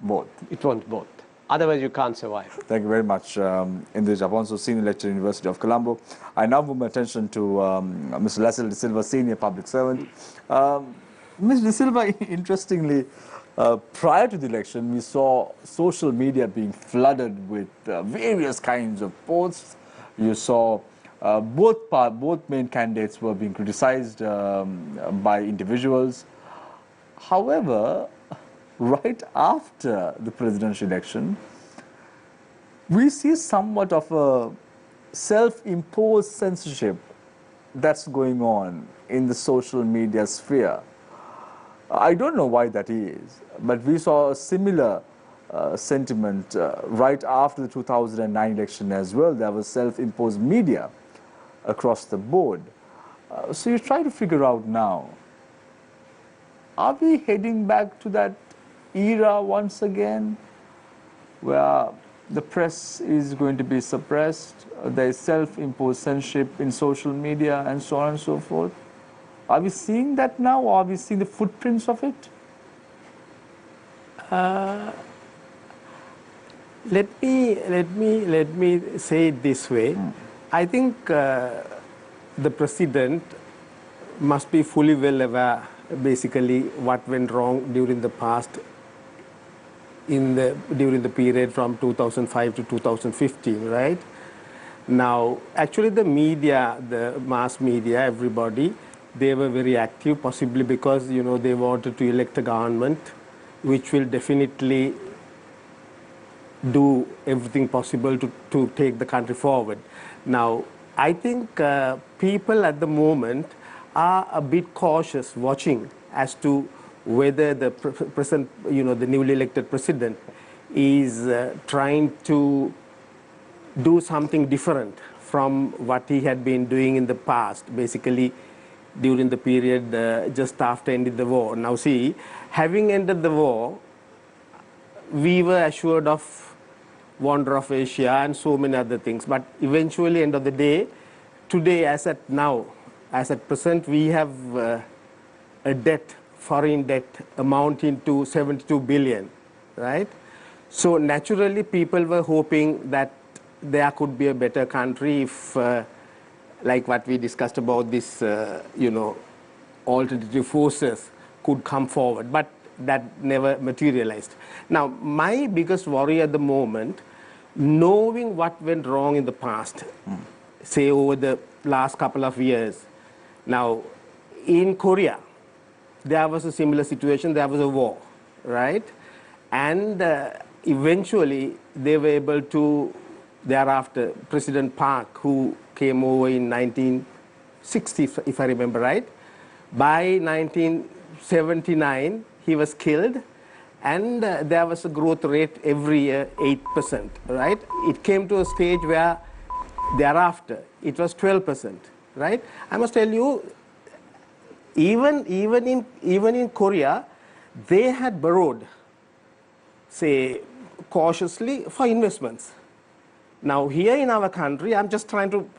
Both. It wants both. Otherwise, you can't survive. Thank you very much, Indra Japonso, Senior Lecturer, University of Colombo. I now move my attention to Mr. Leslie De Silva, Senior Public Servant. Mr. De Silva, interestingly, prior to the election, we saw social media being flooded with various kinds of posts. You saw both main candidates were being criticized by individuals. However, right after the presidential election, we see somewhat of a self-imposed censorship that's going on in the social media sphere. I don't know why that is, but we saw a similar sentiment right after the 2009 election as well. There was self-imposed media across the board. So you try to figure out now, are we heading back to that era once again, where the press is going to be suppressed, there is self-imposed censorship in social media, and so on and so forth? Are we seeing that now, or are we seeing the footprints of it? Let me say it this way. I think the president must be fully well aware, basically, what went wrong during the past, during the period from 2005 to 2015, right? Now, actually, the media, the mass media, everybody, they were very active, possibly because, you know, they wanted to elect a government which will definitely do everything possible to take the country forward. Now, I think people at the moment are a bit cautious, watching as to whether the present, you know, the newly elected president is trying to do something different from what he had been doing in the past, basically during the period just after ending the war. Now see, having ended the war, we were assured of wonder of Asia and so many other things. But eventually, end of the day, today as at now, as at present, we have a debt, foreign debt amounting to 72 billion, right? So naturally, people were hoping that there could be a better country if, like what we discussed about this, you know, alternative forces could come forward. But that never materialized. Now, my biggest worry at the moment, knowing what went wrong in the past, say over the last couple of years. Now, in Korea, there was a similar situation. There was a war, right? And eventually they were able to, thereafter, President Park, who came over in 1960, if I remember right, by 1979, he was killed, and there was a growth rate every year, 8%, right? It came to a stage where thereafter, it was 12%, right? I must tell you, even in Korea, they had borrowed, say, cautiously for investments. Now, here in our country, I'm just trying to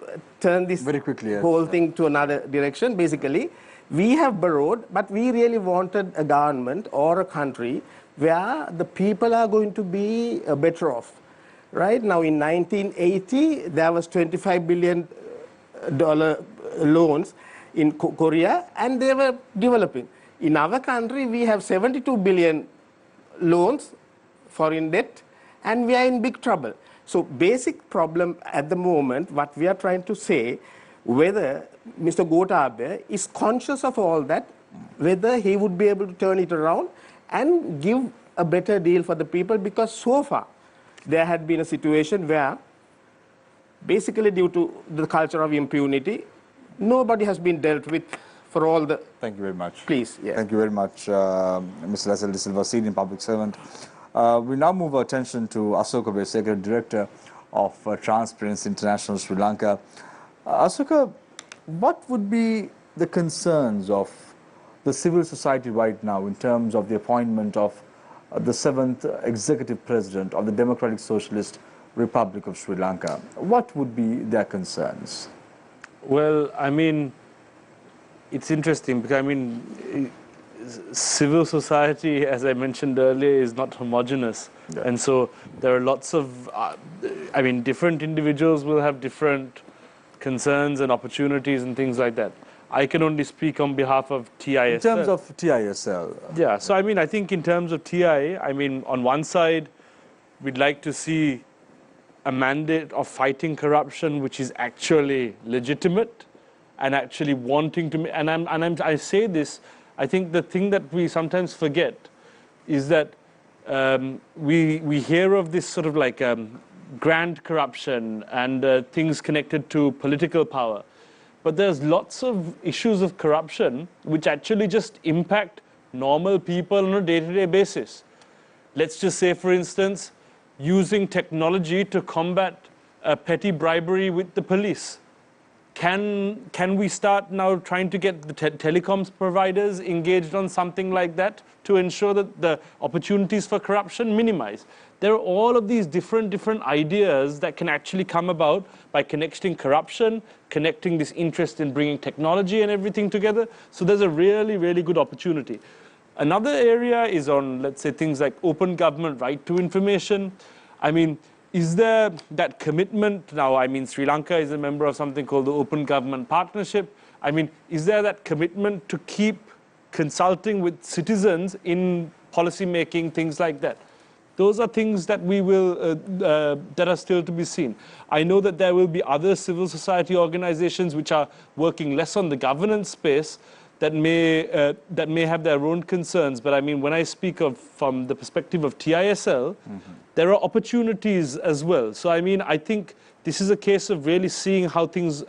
turn this Very quickly, yes. whole thing to another direction. Basically, we have borrowed, but we really wanted a government or a country where the people are going to be better off. Right now, in 1980, there was $25 billion loans in Korea, and they were developing. In our country, we have 72 billion loans, foreign debt, and we are in big trouble. So basic problem at the moment, what we are trying to say, whether Mr. Gotabaya is conscious of all that, whether he would be able to turn it around and give a better deal for the people, because so far there had been a situation where basically due to the culture of impunity, nobody has been dealt with for all the... Thank you very much. Please, yeah. Thank you very much, Mr. Lessel De Silva, senior public servant. We now move our attention to Asoka Besekar, Director of Transparency International Sri Lanka. Asoka, what would be the concerns of the civil society right now in terms of the appointment of the 7th Executive President of the Democratic Socialist Republic of Sri Lanka? What would be their concerns? Well, I mean, it's interesting because, I mean, civil society, as I mentioned earlier, is not homogeneous. Yeah. And so there are lots of, I mean, different individuals will have different concerns and opportunities and things like that. I can only speak on behalf of TISL. In terms of TISL. Yeah, so I mean, I think in terms of TI, I mean, on one side, we'd like to see a mandate of fighting corruption which is actually legitimate and actually wanting to, I say this, I think the thing that we sometimes forget is that we hear of this sort of like grand corruption and things connected to political power. But there's lots of issues of corruption which actually just impact normal people on a day-to-day basis. Let's just say, for instance, using technology to combat petty bribery with the police. Can we start now trying to get the telecoms providers engaged on something like that to ensure that the opportunities for corruption minimize? There are all of these different ideas that can actually come about by connecting corruption, connecting this interest in bringing technology and everything together. So there's a really, really good opportunity. Another area is on, let's say, things like open government, right to information. I mean, is there that commitment now? I mean, Sri Lanka is a member of something called the Open Government Partnership. I mean, is there that commitment to keep consulting with citizens in policy making, things like that? Those are things that we will that are still to be seen. I know that there will be other civil society organizations which are working less on the governance space that may have their own concerns. But I mean, when I speak of from the perspective of TISL, there are opportunities as well. So I mean, I think this is a case of really seeing how things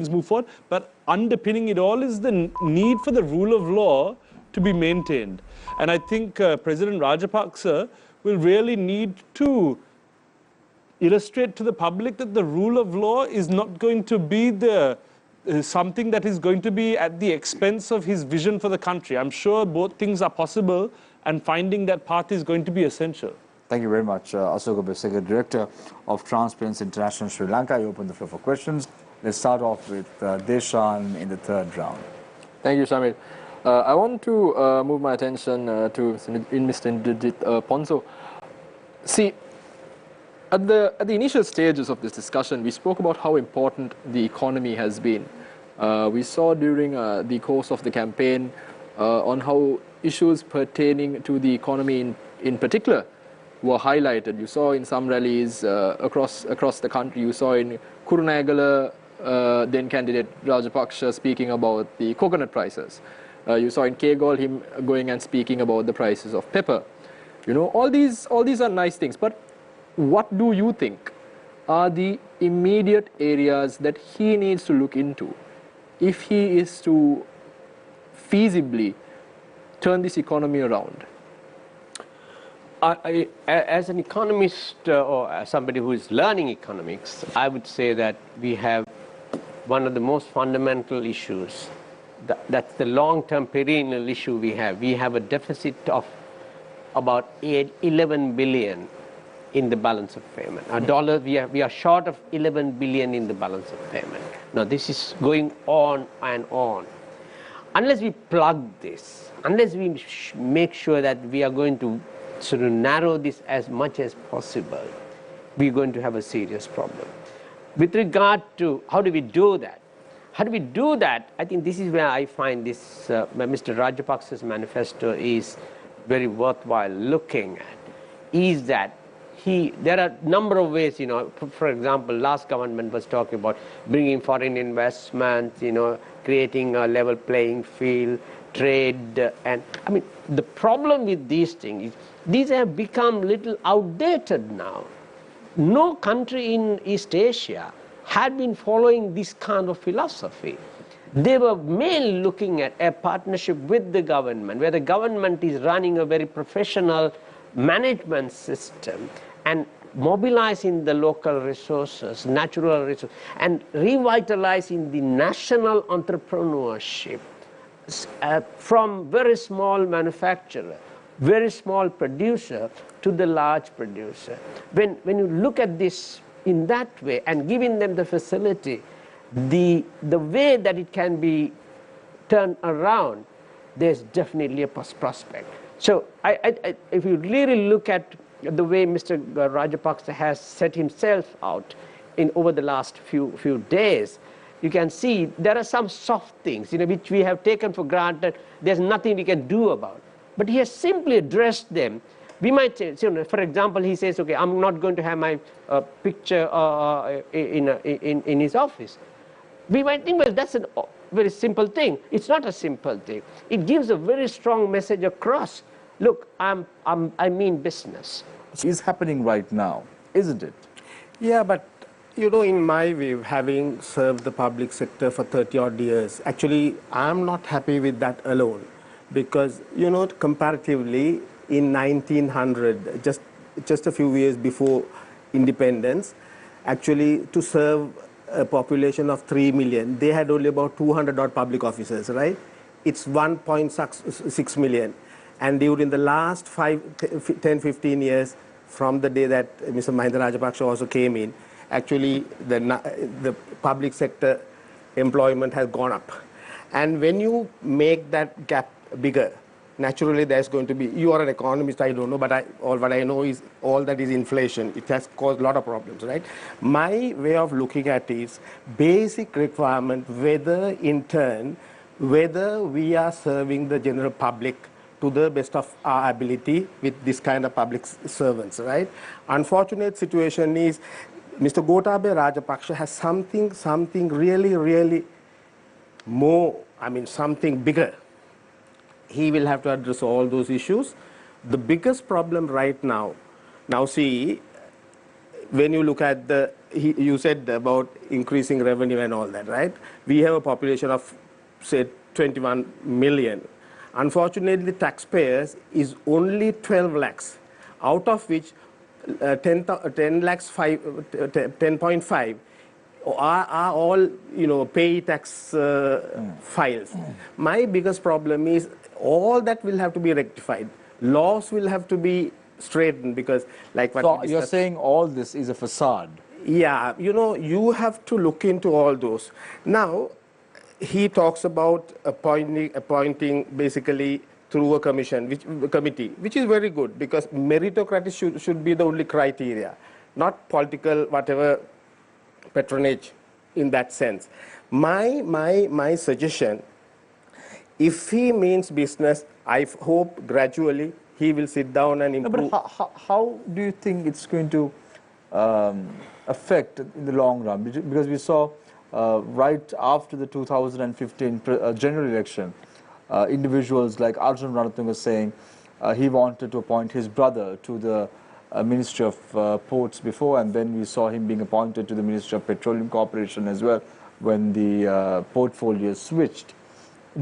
move forward. But underpinning it all is the need for the rule of law to be maintained. And I think President Rajapaksa will really need to illustrate to the public that the rule of law is not going to be something that is going to be at the expense of his vision for the country. I'm sure both things are possible, and finding that path is going to be essential. Thank you very much, Asoka Besekar, Director of Transparency International Sri Lanka. I open the floor for questions. Let's start off with Deshan in the third round. Thank you, Shamil. I want to move my attention to Mr. Indrajit Ponso. See, at the initial stages of this discussion, we spoke about how important the economy has been. We saw during the course of the campaign on how issues pertaining to the economy in particular were highlighted. You saw in some rallies across the country. You saw in Kurunegala, then candidate Rajapaksa speaking about the coconut prices. You saw in Kegol him going and speaking about the prices of pepper. You know, all these are nice things, but what do you think are the immediate areas that he needs to look into if he is to feasibly turn this economy around? As an economist or as somebody who is learning economics, I would say that we have one of the most fundamental issues. That's the long-term perennial issue we have. We have a deficit of about 11 billion in the balance of payment. We are short of 11 billion in the balance of payment. Now this is going on and on. Unless we plug this, unless we make sure that we are going to sort of narrow this as much as possible, we're going to have a serious problem. With regard to how do we do that? How do we do that? I think this is where I find this Mr. Rajapaksa's manifesto is very worthwhile looking at, is that there are a number of ways, you know, for example, last government was talking about bringing foreign investment, you know, creating a level playing field, trade, and I mean, the problem with these things is these have become little outdated now. No country in East Asia had been following this kind of philosophy. They were mainly looking at a partnership with the government, where the government is running a very professional management system and mobilizing the local resources, natural resources, and revitalizing the national entrepreneurship from very small manufacturer, very small producer to the large producer. When you look at this in that way and giving them the facility, the way that it can be turned around, there's definitely a prospect. So if you really look at the way Mr. Rajapaksa has set himself out over the last few days, you can see there are some soft things, you know, which we have taken for granted. There's nothing we can do about. But he has simply addressed them. We might say, you know, for example, he says, okay, I'm not going to have my picture in his office. We might think, well, that's a very simple thing. It's not a simple thing. It gives a very strong message across. Look, I mean business. It's happening right now, isn't it? Yeah, but you know, in my view, having served the public sector for 30 odd years, actually, I'm not happy with that alone. Because, you know, comparatively, in 1900, just a few years before independence, actually, to serve a population of 3 million, they had only about 200 odd public officers, right? It's 1.6 million. And during the last 10, 15 years, from the day that Mr. Mahinda Rajapaksa also came in, actually the public sector employment has gone up. And when you make that gap bigger, naturally there's going to be, you are an economist, I don't know, but all what I know is all that is inflation. It has caused a lot of problems, right? My way of looking at it is basic requirement, whether in turn, whether we are serving the general public to the best of our ability with this kind of public servants, right? Unfortunate situation is Mr. Gotabaya Rajapaksa has something really more, I mean, something bigger. He will have to address all those issues. The biggest problem right now see, when you look at you said about increasing revenue and all that, right? We have a population of, say, 21 million. Unfortunately, taxpayers is only 12 lakhs, out of which 10.5 are all, you know, pay tax files. My biggest problem is all that will have to be rectified. Laws will have to be straightened because, like what so you're saying all this is a facade. Yeah, you know, you have to look into all those. Now, he talks about appointing basically through a committee, which is very good because meritocracy should be the only criteria, not political whatever patronage in that sense. My suggestion, if he means business, I hope gradually he will sit down and improve. No, but how do you think it's going to affect in the long run? Because we saw right after the 2015 general election, individuals like Arjun Ranathan was saying he wanted to appoint his brother to the Ministry of Ports before, and then we saw him being appointed to the Ministry of Petroleum Corporation as well when the portfolio switched.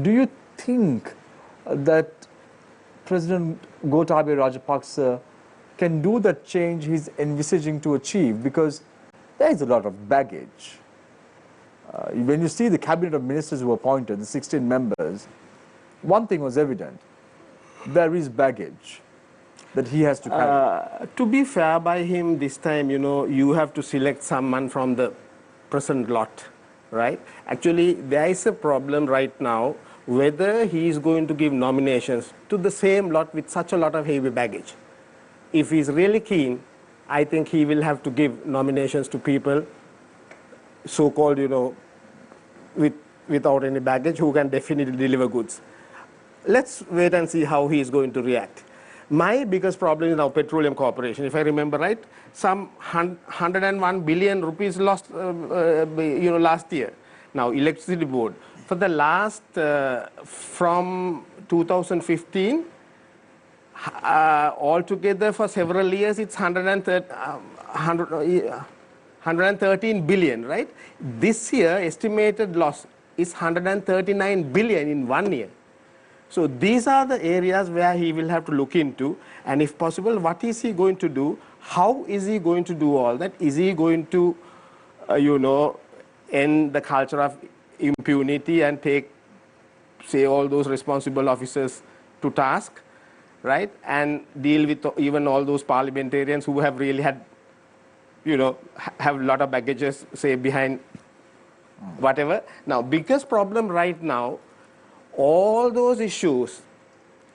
Do you think that President Gotabaya Rajapaksa can do that change he's envisaging to achieve? Because there is a lot of baggage. When you see the cabinet of ministers who were appointed, the 16 members, one thing was evident. There is baggage that he has to carry. To be fair by him this time, you have to select someone from the present lot, right? Actually, there is a problem right now whether he is going to give nominations to the same lot with such a lot of heavy baggage. If he is really keen, I think he will have to give nominations to people so-called, without any baggage, who can definitely deliver goods. Let's wait and see how he is going to react. My biggest problem is now Petroleum Corporation. If I remember right, some 101 billion rupees lost, last year. Now, Electricity Board. For the last, from 2015, altogether for several years, it's 113 billion, right? This year, estimated loss is 139 billion in 1 year. So these are the areas where he will have to look into, and if possible, what is he going to do? How is he going to do all that? Is he going to, end the culture of impunity and take, say, all those responsible officers to task, right? And deal with even all those parliamentarians who have really had, have a lot of baggages, say, behind whatever. Now, biggest problem right now, all those issues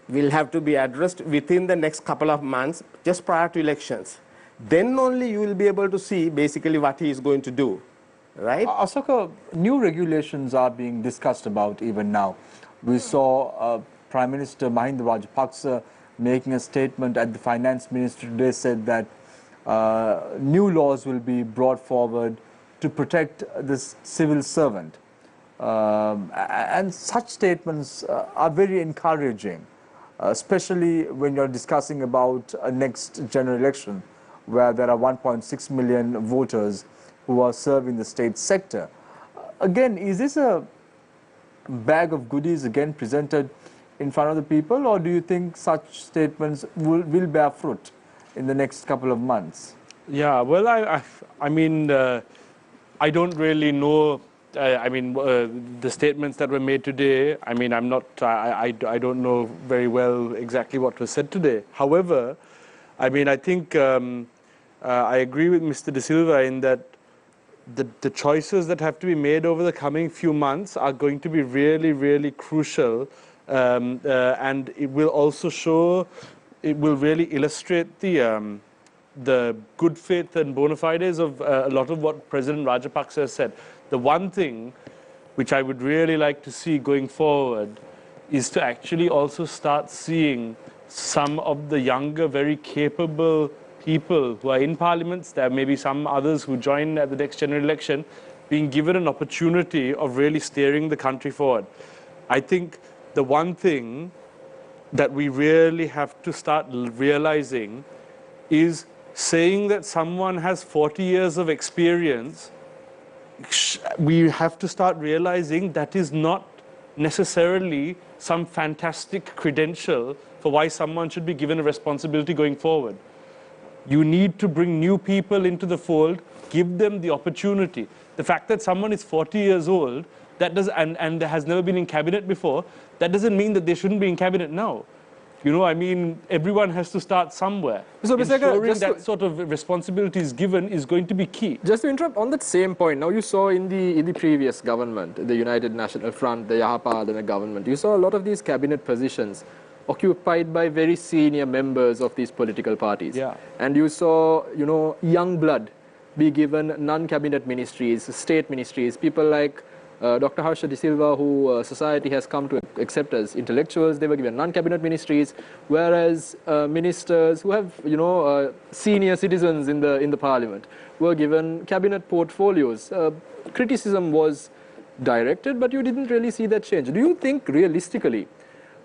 will have to be addressed within the next couple of months, just prior to elections. Then only you will be able to see basically what he is going to do, right? Asoka, new regulations are being discussed about even now. We saw Prime Minister Mahinda Rajapaksa making a statement at the Finance Ministry today, said that new laws will be brought forward to protect this civil servant. And such statements are very encouraging, especially when you're discussing about a next general election where there are 1.6 million voters who are serving the state sector. Again, is this a bag of goodies again presented in front of the people, or do you think such statements will bear fruit in the next couple of months? Yeah, well, I mean, I don't really know. The statements that were made today, I mean, I'm not, I don't know very well exactly what was said today. However, I mean, I think I agree with Mr. De Silva in that the choices that have to be made over the coming few months are going to be really, really crucial. And it will also show, it will really illustrate the good faith and bona fides of a lot of what President Rajapaksa has said. The one thing which I would really like to see going forward is to actually also start seeing some of the younger, very capable people who are in parliaments. There may be some others who join at the next general election, being given an opportunity of really steering the country forward. I think the one thing that we really have to start realizing is saying that someone has 40 years of experience. We have to start realizing that is not necessarily some fantastic credential for why someone should be given a responsibility going forward. You need to bring new people into the fold, give them the opportunity. The fact that someone is 40 years old and has never been in cabinet before, that doesn't mean that they shouldn't be in cabinet now. I mean, everyone has to start somewhere. So, ensuring that sort of responsibility is given is going to be key. Just to interrupt, on that same point, now you saw in the previous government, the United National Front, the Yahapadana government, you saw a lot of these cabinet positions occupied by very senior members of these political parties. Yeah. And you saw, young blood be given non-cabinet ministries, state ministries, people like Dr. Harsha De Silva, who society has come to accept as intellectuals. They were given non-cabinet ministries, whereas ministers who have, senior citizens in the parliament were given cabinet portfolios. Criticism was directed, but you didn't really see that change. Do you think realistically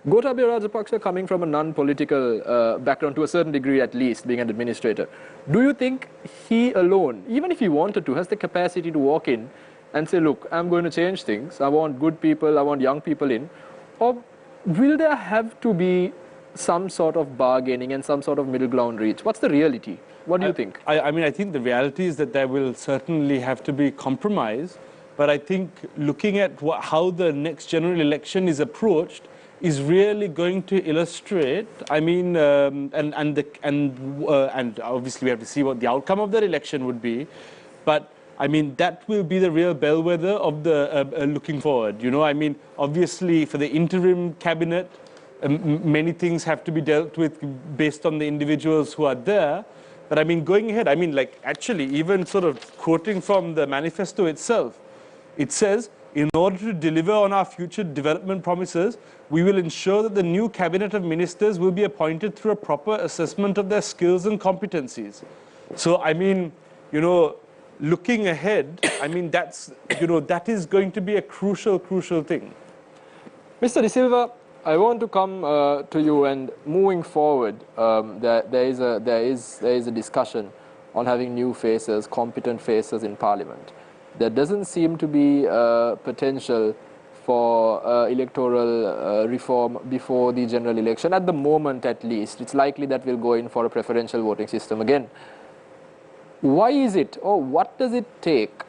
Gotabaya Rajapaksa coming from a non-political background to a certain degree at least, being an administrator, do you think he alone, even if he wanted to, has the capacity to walk in and say, look, I'm going to change things, I want good people, I want young people in, or will there have to be some sort of bargaining and some sort of middle ground reach? What's the reality? What do you think? I mean, I think the reality is that there will certainly have to be compromise, but I think looking at how the next general election is approached is really going to illustrate. I mean, and obviously we have to see what the outcome of that election would be, but I mean that will be the real bellwether of the looking forward. You know, I mean, obviously for the interim cabinet, many things have to be dealt with based on the individuals who are there. But I mean, going ahead, I mean, like actually, even sort of quoting from the manifesto itself, it says, in order to deliver on our future development promises, we will ensure that the new cabinet of ministers will be appointed through a proper assessment of their skills and competencies. So, I mean, you know, looking ahead, I mean, that's, you know, that is going to be a crucial thing. Mr. De Silva, I want to come to you, and moving forward, there is a discussion on having new faces, competent faces in Parliament. There doesn't seem to be potential for electoral reform before the general election, at the moment at least. It's likely that we'll go in for a preferential voting system again. Why is it, or what does it take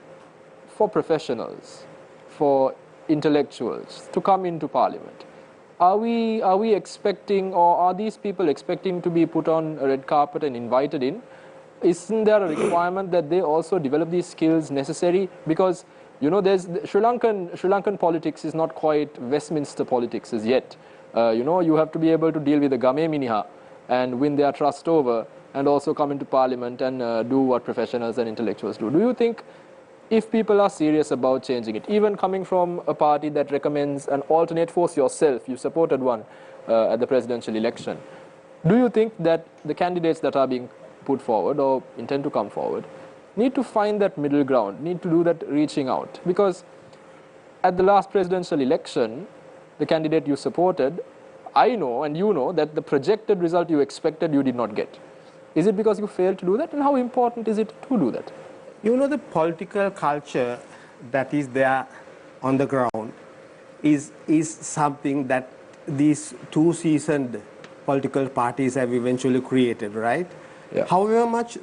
for professionals, for intellectuals to come into Parliament? Are we expecting, or are these people expecting to be put on a red carpet and invited in? Isn't there a requirement that they also develop these skills necessary? Because, you know, there's Sri Lankan politics is not quite Westminster politics as yet. You know, you have to be able to deal with the Game Miniha and win their trust over, and also come into Parliament and do what professionals and intellectuals do. Do you think, if people are serious about changing it, even coming from a party that recommends an alternate force yourself, you supported one at the presidential election, do you think that the candidates that are being put forward or intend to come forward need to find that middle ground, need to do that reaching out? Because at the last presidential election, the candidate you supported, I know and you know that the projected result you expected you did not get. Is it because you failed to do that, and how important is it to do that? You know, the political culture that is there on the ground is something that these two seasoned political parties have eventually created, right? Yeah. However much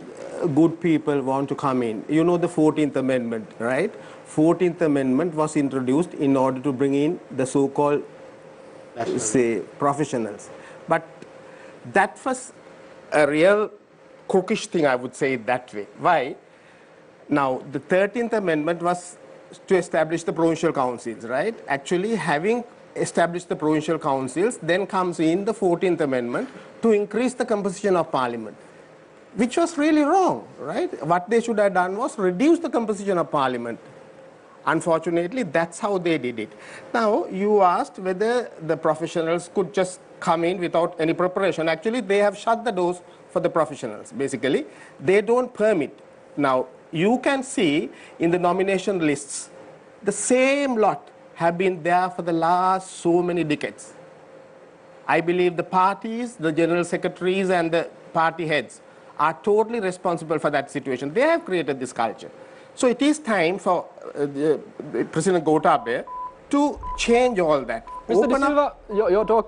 good people want to come in, you know, the 14th Amendment, right? 14th Amendment was introduced in order to bring in the so-called, say, professionals. But that was a real crookish thing, I would say it that way. Why? Now, the 13th Amendment was to establish the provincial councils, right? Actually, having established the provincial councils, then comes in the 14th Amendment to increase the composition of Parliament, which was really wrong, right? What they should have done was reduce the composition of Parliament. Unfortunately, that's how they did it. Now, you asked whether the professionals could just come in without any preparation. Actually, they have shut the doors for the professionals, basically. They don't permit. Now, you can see in the nomination lists, the same lot have been there for the last so many decades. I believe the parties, the general secretaries and the party heads are totally responsible for that situation. They have created this culture. So it is time for President Gotabaya to change all that. Mr. De Silva,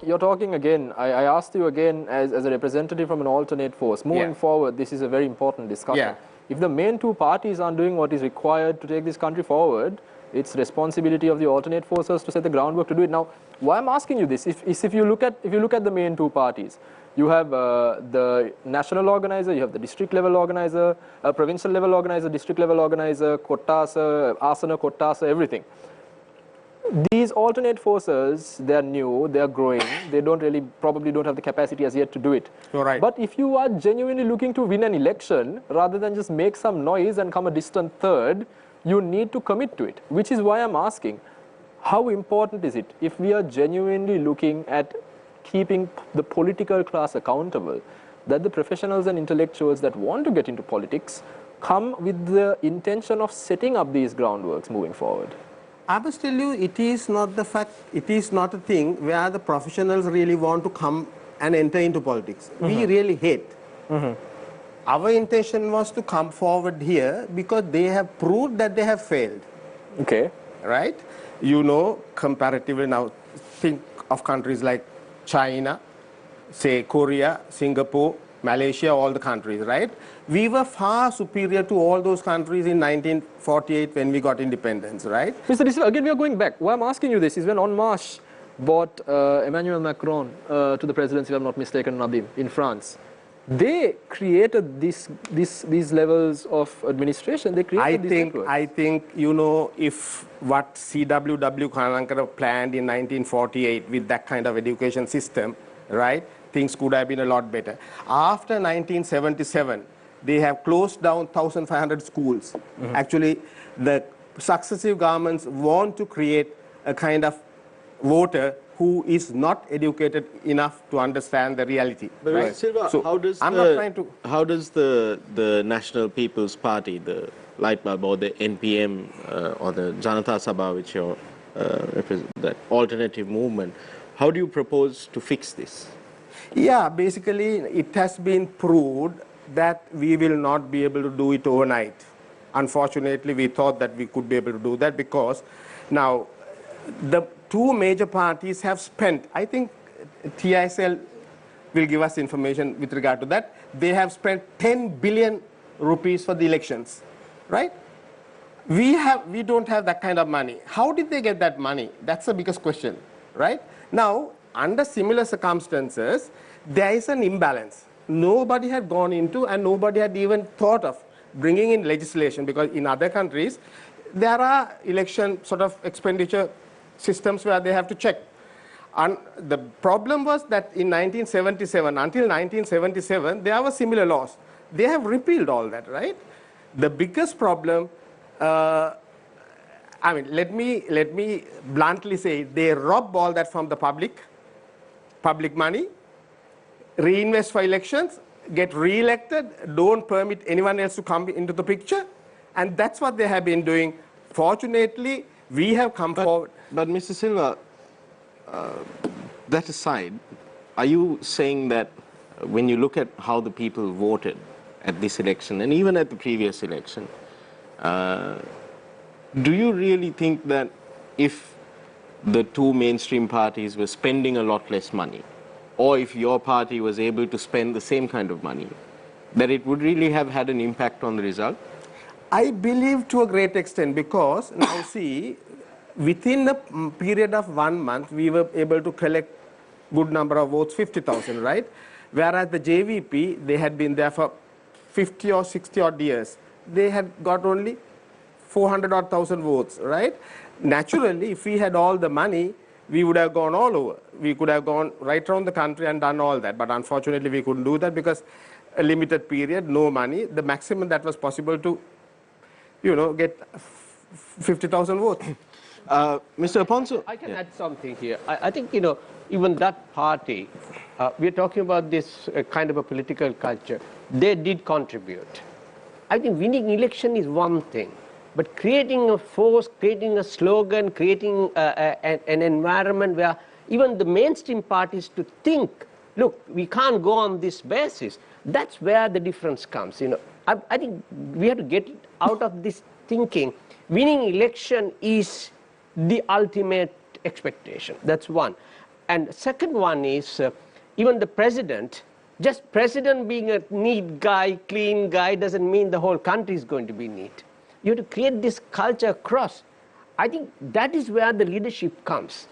you're talking again. I asked you again as a representative from an alternate force. Moving forward, this is a very important discussion. Yeah. If the main two parties aren't doing what is required to take this country forward, it's responsibility of the alternate forces to set the groundwork to do it. Now, why I'm asking you this is if you look at the main two parties, you have the national organizer, you have the district level organizer, provincial level organizer, district level organizer, Kottasa, Asana, Kottasa, everything. These alternate forces, they're new, they're growing, they probably don't have the capacity as yet to do it. Right. But if you are genuinely looking to win an election, rather than just make some noise and come a distant third, you need to commit to it, which is why I'm asking, how important is it, if we are genuinely looking at keeping the political class accountable, that the professionals and intellectuals that want to get into politics come with the intention of setting up these groundworks moving forward? I must tell you, it is not the fact, it is not a thing where the professionals really want to come and enter into politics. We really hate. Our intention was to come forward here because they have proved that they have failed. Okay. Right? You know, comparatively now, think of countries like China, say Korea, Singapore, Malaysia, all the countries, right? We were far superior to all those countries in 1948 when we got independence, right? Mr. De Silva, again, we are going back. Why I'm asking you this is when En Marche brought Emmanuel Macron to the presidency, if I'm not mistaken, Nadim, in France. They created these levels of administration. They created these networks. I think, you know, if what CWW Kanankara planned in 1948 with that kind of education system, right, things could have been a lot better. After 1977, they have closed down 1,500 schools. Actually, the successive governments want to create a kind of voter who is not educated enough to understand the reality. But right? Silva, So how does the National People's Party, the light bulb, or the NPM, or the Janata Sabha, which you're that alternative movement, how do you propose to fix this? Yeah, basically it has been proved that we will not be able to do it overnight. Unfortunately, we thought that we could be able to do that because now the two major parties have spent, I think TISL will give us information with regard to that, they have spent 10 billion rupees for the elections, right? We don't have that kind of money. How did they get that money? That's the biggest question, right? Now, under similar circumstances, there is an imbalance. Nobody had gone into and nobody had even thought of bringing in legislation because in other countries, there are election sort of expenditure systems where they have to check. And the problem was that in 1977, until 1977, there were similar laws. They have repealed all that, right? The biggest problem, I mean, let me bluntly say, they rob all that from the public money, reinvest for elections, get re-elected, don't permit anyone else to come into the picture, and that's what they have been doing. Fortunately, we have come forward. But Mr. Silva, that aside, are you saying that when you look at how the people voted at this election and even at the previous election, do you really think that if the two mainstream parties were spending a lot less money, or if your party was able to spend the same kind of money, that it would really have had an impact on the result? I believe to a great extent because now see, within a period of 1 month, we were able to collect good number of votes, 50,000, right? Whereas the JVP, they had been there for 50 or 60 odd years. They had got only 400 odd thousand votes, right? Naturally, if we had all the money, we would have gone all over. We could have gone right around the country and done all that. But unfortunately, we couldn't do that because a limited period, no money. The maximum that was possible to, you know, get 50,000 votes. Mr. Aponso? I can add something here. I think, you know, even that party, we're talking about this kind of a political culture, they did contribute. I think winning election is one thing, but creating a force, creating a slogan, creating an environment where even the mainstream parties to think, look, we can't go on this basis, that's where the difference comes. You know, I think we have to get out of this thinking. Winning election is the ultimate expectation. That's one. And second one is even the president, just president being a neat guy, clean guy, doesn't mean the whole country is going to be neat. You have to create this culture across. I think that is where the leadership comes.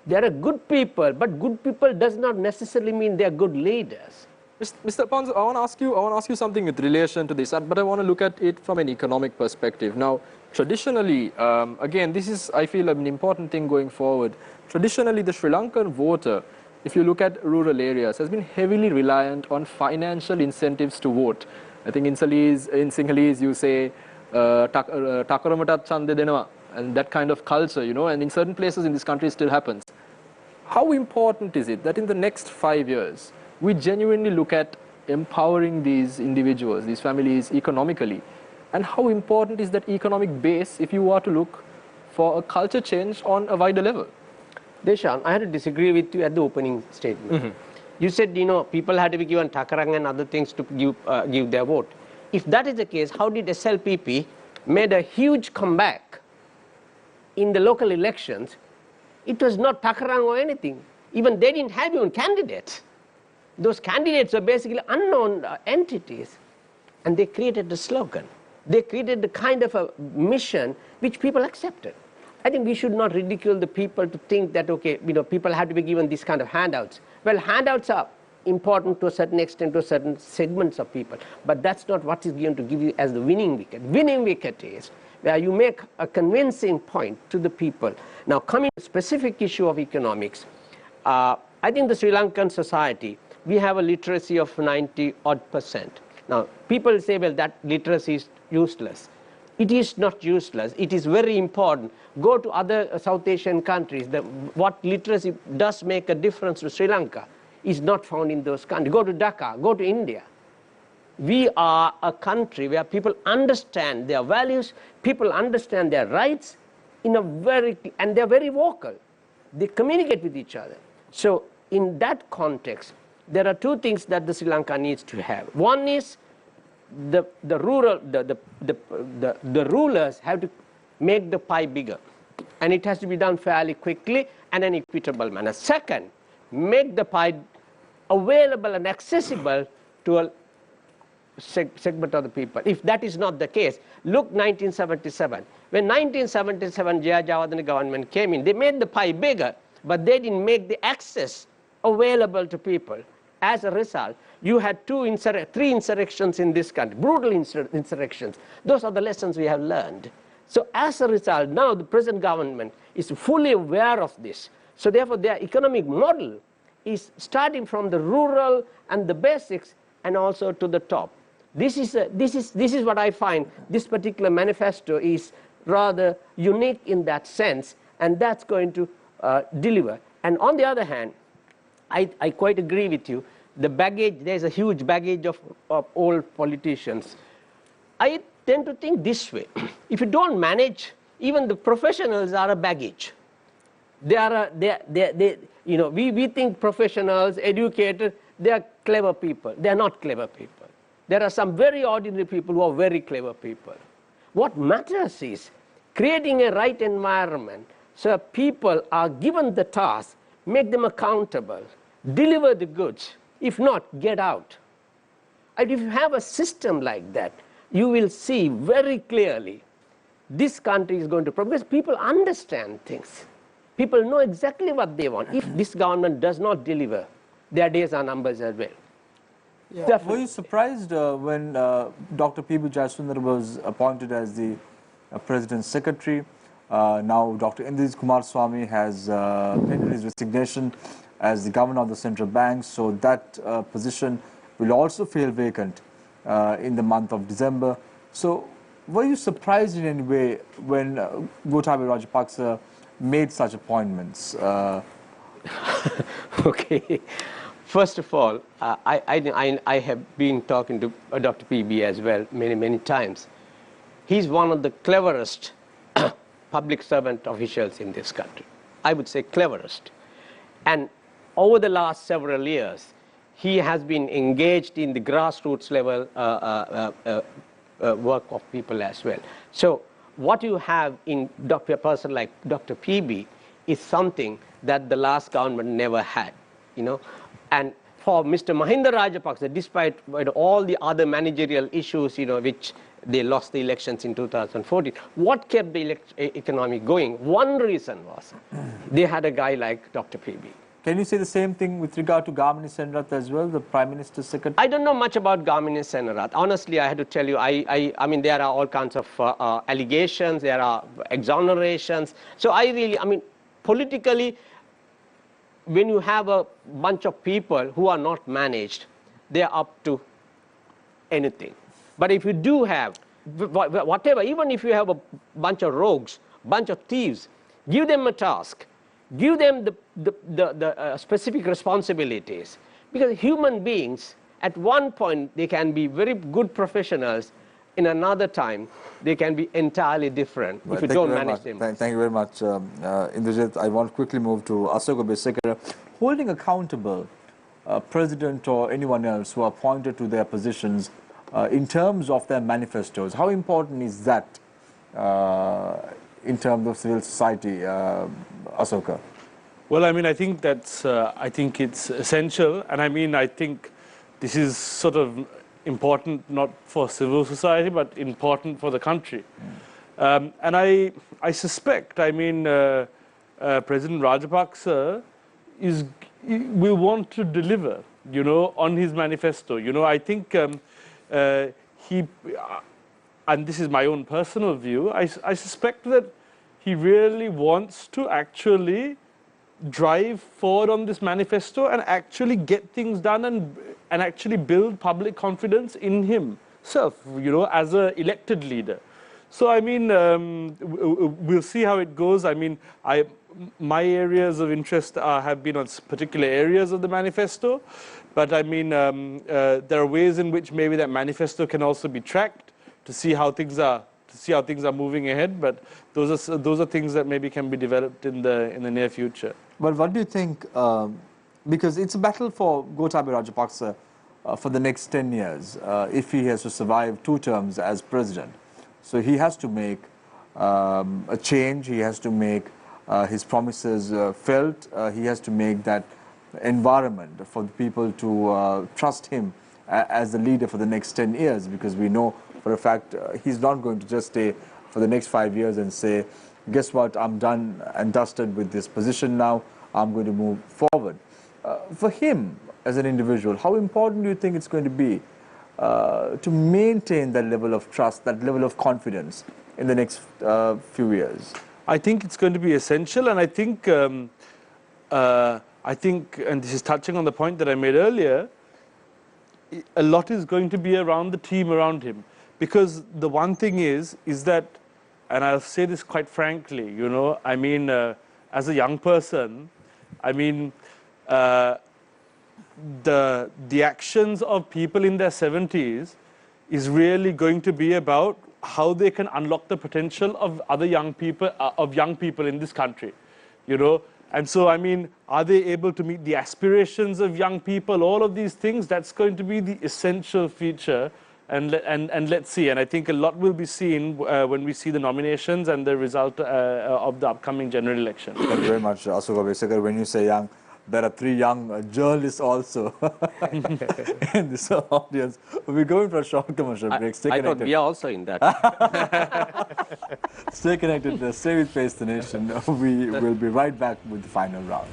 There are good people, but good people does not necessarily mean they are good leaders. Mr. Aponso, I want to ask you something with relation to this, but I want to look at it from an economic perspective. Now, traditionally, again, this is, I feel, an important thing going forward. Traditionally, the Sri Lankan voter, if you look at rural areas, has been heavily reliant on financial incentives to vote. I think in Sinhalese you say, "Takaramata chande denawa," and that kind of culture, you know, and in certain places in this country it still happens. How important is it that in the next 5 years, we genuinely look at empowering these individuals, these families economically? And how important is that economic base if you are to look for a culture change on a wider level? Deshan, I had to disagree with you at the opening statement. You said, people had to be given takarang and other things to give their vote. If that is the case, how did SLPP made a huge comeback in the local elections? It was not takarang or anything. Even they didn't have even candidates. Those candidates are basically unknown entities. And they created the slogan. They created the kind of a mission which people accepted. I think we should not ridicule the people to think that, okay, people have to be given these kind of handouts. Well, handouts are important to a certain extent to certain segments of people, but that's not what is going to give you as the winning wicket. Winning wicket is where you make a convincing point to the people. Now, coming to the specific issue of economics, I think the Sri Lankan society, we have a literacy of 90-odd%. Now, people say, well, that literacy is useless. It is not useless. It is very important. Go to other South Asian countries. What literacy does make a difference to Sri Lanka is not found in those countries. Go to Dhaka, go to India. We are a country where people understand their values, people understand their rights, and they're very vocal. They communicate with each other. So in that context, there are two things that the Sri Lanka needs to have. One is the rulers have to make the pie bigger, and it has to be done fairly quickly and an equitable manner. Second, make the pie available and accessible to a segment of the people. If that is not the case, look 1977. When 1977 Jaya Jawadana government came in, they made the pie bigger, but they didn't make the access available to people. As a result, you had three insurrections in this country, brutal insurrections. Those are the lessons we have learned. So as a result, now the present government is fully aware of this. So therefore, their economic model is starting from the rural and the basics and also to the top. This is what I find. This particular manifesto is rather unique in that sense, and that's going to deliver. And on the other hand, I quite agree with you. The baggage, there's a huge baggage of old politicians. I tend to think this way. If you don't manage, even the professionals are a baggage. We think professionals, educated, they are clever people. They are not clever people. There are some very ordinary people who are very clever people. What matters is creating a right environment so people are given the task, make them accountable, deliver the goods. If not, get out. And if you have a system like that, you will see very clearly this country is going to progress. People understand things. People know exactly what they want. If this government does not deliver, their days are numbers as well. Yeah. Were you surprised when Dr. P.B. Jayasundar was appointed as the President's Secretary? Now Dr. Indris Kumaraswamy has tendered his resignation as the Governor of the Central Bank, so that position will also feel vacant in the month of December. So were you surprised in any way when Gotabaya Rajapaksa made such appointments? Okay. First of all, I have been talking to Dr. P.B. as well many times. He's one of the cleverest public servant officials in this country. I would say cleverest. And over the last several years, he has been engaged in the grassroots level work of people as well. So what you have in a person like Dr. P.B. is something that the last government never had, And for Mr. Mahinda Rajapaksa, despite all the other managerial issues, which they lost the elections in 2014, what kept the economy going? One reason was they had a guy like Dr. P.B. Can you say the same thing with regard to Gamini Senarath as well, the Prime Minister's Secretary? I don't know much about Gamini Senarath. Honestly, I had to tell you, I mean, there are all kinds of allegations, there are exonerations. So politically, when you have a bunch of people who are not managed, they are up to anything. But if you do have, whatever, even if you have a bunch of rogues, bunch of thieves, give them a task, give them the specific responsibilities. Because human beings, at one point, they can be very good professionals, in another time, they can be entirely different if you don't manage them. Thank you very much, Indrajit. I want to quickly move to Ashoka Besekara. Holding accountable president or anyone else who are appointed to their positions in terms of their manifestos, how important is that in terms of civil society, Ashoka? Well, I mean, I think that's, I think it's essential. And I mean, I think this is sort of important not for civil society, but important for the country. And I suspect, I mean, President Rajapaksa will want to deliver, you know, on his manifesto. You know, I think he, and this is my own personal view, I suspect that he really wants to actually drive forward on this manifesto and actually get things done and actually build public confidence in himself, you know, as an elected leader. So, I mean, we'll see how it goes. I mean, my areas of interest have been on particular areas of the manifesto, but I mean, there are ways in which maybe that manifesto can also be tracked to see how things are moving ahead. But those are things that maybe can be developed in the near future. But what do you think? Because it's a battle for Gotabaya Rajapaksa for the next 10 years if he has to survive 2 terms as president. So he has to make a change. He has to make his promises felt. He has to make that environment for the people to trust him as the leader for the next 10 years, because we know for a fact he's not going to just stay for the next 5 years and say, guess what, I'm done and dusted with this position now, I'm going to move forward. For him as an individual, how important do you think it's going to be to maintain that level of trust, that level of confidence in the next few years? I think it's going to be essential, and I think, and this is touching on the point that I made earlier, a lot is going to be around the team around him. Because the one thing is that, and I'll say this quite frankly, you know, I mean, as a young person, I mean, the actions of people in their 70s is really going to be about how they can unlock the potential of other young people, in this country, you know. And so, I mean, are they able to meet the aspirations of young people? All of these things, that's going to be the essential feature. And let's see. And I think a lot will be seen when we see the nominations and the result of the upcoming general election. Thank you very much, Ashoka Besekara. When you say young, there are 3 young journalists also in this audience. We're going for a short commercial break. Stay connected. I thought we are also in that. Stay connected. Stay with Face the Nation. We will be right back with the final round.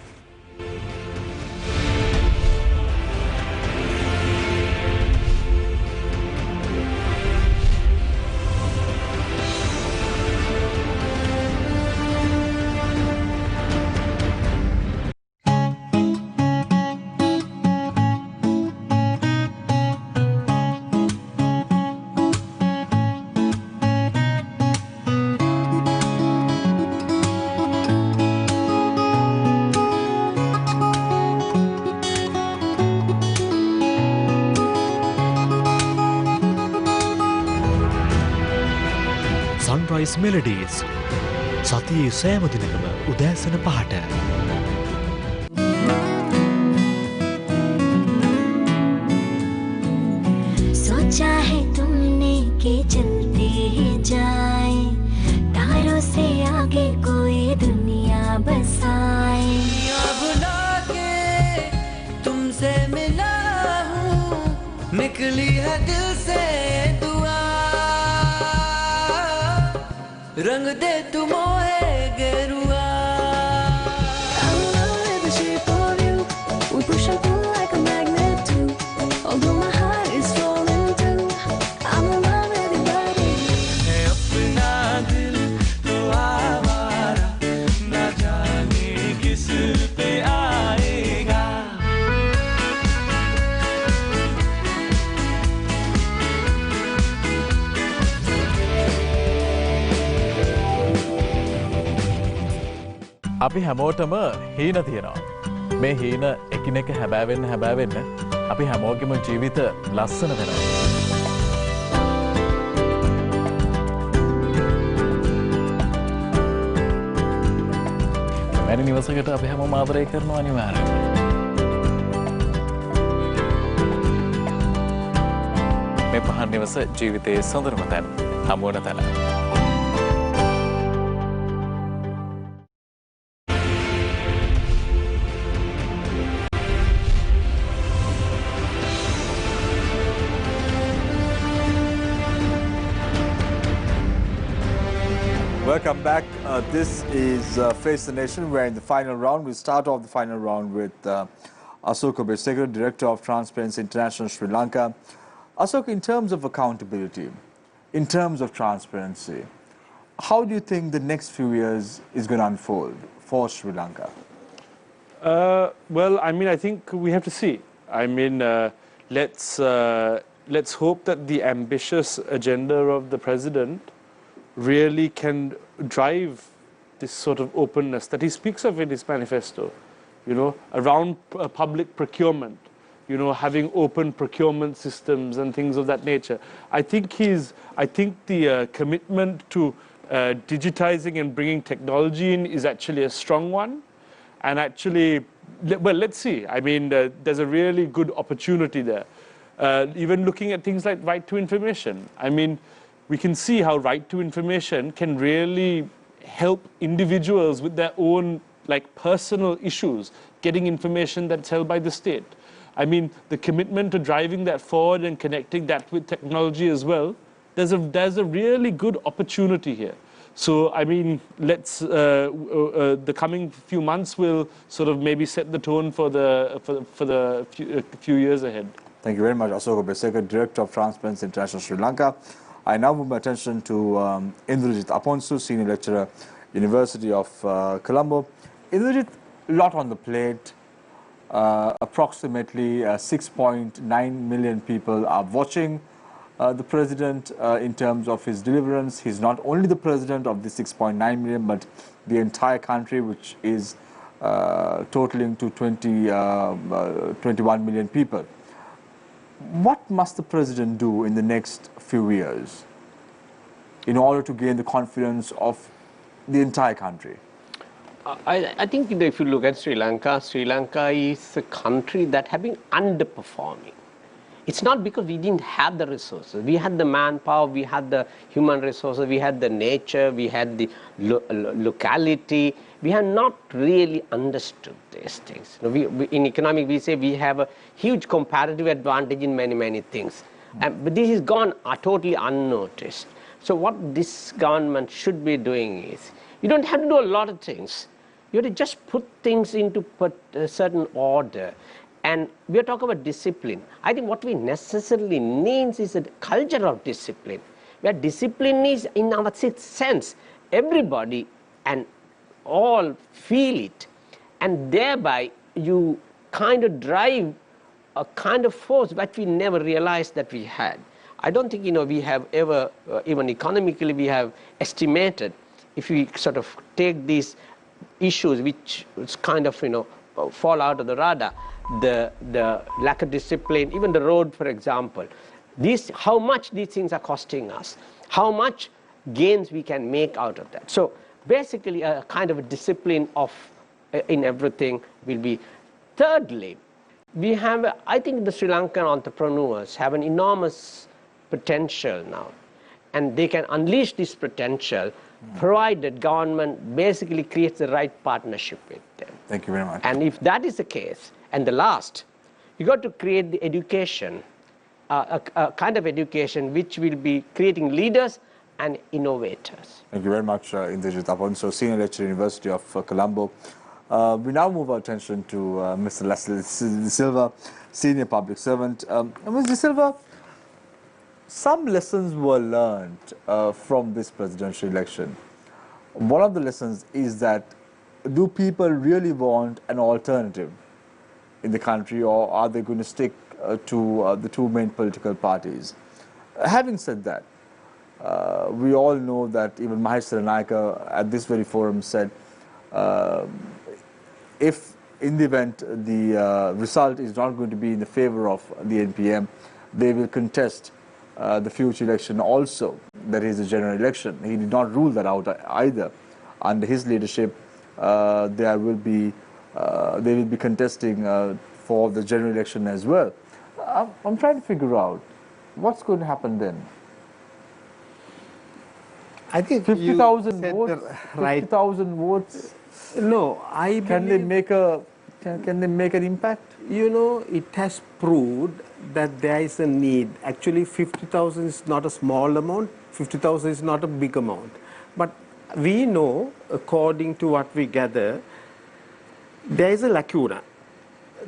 Sunrise Melodies සතියේ සෑම දිනකම උදෑසන 5ට. सोचा है तुमने कि चलते ही जाए, तारों से आगे कोई दुनिया बसाए। अब लाके तुमसे मिला हूँ, निकली है दिल से दुआ, रंग दे तू मोहे गेरुआ। I'm in love with the shape of you, we push and pull like a magnet too, although my heart is falling too, I'm in love with your body. है अपना दिल तो आवारा, ना जाने किस पे आएगा। අපි හැමෝටම හීන තියෙනවා. මේ හීන එකිනෙක හැබෑවෙන්න අපි හැමෝගෙම ජීවිත ලස්සන වෙනවා. නිවසකට අපි හැම ආදරය කරනවා අනිවාර්යයෙන්. මේ පහන් නිවස ජීවිතයේ සොඳුරම තැන, හමුවන තැන. Welcome back. This is Face the Nation. We're in the final round. We'll start off the final round with Ashoka Besekar, Director of Transparency International Sri Lanka. Ashoka, in terms of accountability, in terms of transparency, how do you think the next few years is going to unfold for Sri Lanka? Well, I mean, I think we have to see. I mean, let's hope that the ambitious agenda of the president really can drive this sort of openness that he speaks of in his manifesto, you know, around public procurement, you know, having open procurement systems and things of that nature. I think the commitment to digitizing and bringing technology in is actually a strong one. And actually, well, let's see. I mean, there's a really good opportunity there. Even looking at things like right to information. I mean, we can see how right to information can really help individuals with their own like personal issues, getting information that's held by the state. I mean, the commitment to driving that forward and connecting that with technology as well, there's a really good opportunity here. So, I mean, let's the coming few months will sort of maybe set the tone for the few years ahead. Thank you very much, Ashoka Besekar, Director of Transparency International Sri Lanka. I now move my attention to Indrajit Aponsu, Senior Lecturer, University of Colombo. Indrajit, a lot on the plate. Approximately 6.9 million people are watching the president in terms of his deliverance. He's not only the president of the 6.9 million, but the entire country, which is totaling to 21 million people. What must the president do in the next few years in order to gain the confidence of the entire country? I think if you look at Sri Lanka is a country that has been underperforming. It's not because we didn't have the resources. We had the manpower, we had the human resources, we had the nature, we had the locality. We have not really understood these things. You know, in economics, we say we have a huge comparative advantage in many things. But this has gone totally unnoticed. So what this government should be doing is, you don't have to do a lot of things. You have to just put things into a certain order. And we are talking about discipline. I think what we necessarily need is a culture of discipline, where discipline is in our sixth sense. Everybody and all feel it. And thereby you kind of drive a kind of force that we never realized that we had. I don't think, you know, we have ever, even economically, we have estimated, if we sort of take these issues which kind of, you know, fall out of the radar, the lack of discipline, even the road, for example, how much these things are costing us, how much gains we can make out of that. So basically a kind of a discipline of in everything will be. Thirdly, we have, I think the Sri Lankan entrepreneurs have an enormous potential now, and they can unleash this potential provided government basically creates the right partnership with them. Thank you very much. And if that is the case, and the last, you got to create the education, a kind of education which will be creating leaders and innovators. Thank you very much, Indrajit Aponsu, Senior Lecturer, University of Colombo. We now move our attention to Mr. Leslie De Silva, Senior Public Servant. Mr. De Silva, some lessons were learned from this presidential election. One of the lessons is that, do people really want an alternative in the country, or are they going to stick to the two main political parties? Having said that, we all know that even Mahesh Saranayaka at this very forum said, if in the event the result is not going to be in the favor of the NPM, they will contest the future election also, that is a general election. He did not rule that out either. Under his leadership, they will be contesting for the general election as well. I'm trying to figure out what's going to happen then. I think 50,000 you votes. said the right. 50,000 votes. No, I Can they believe, make a? Can they make an impact? you know, it has proved that there is a need. Actually, 50,000 is not a small amount. 50,000 is not a big amount. But we know, according to what we gather, there is a lacuna.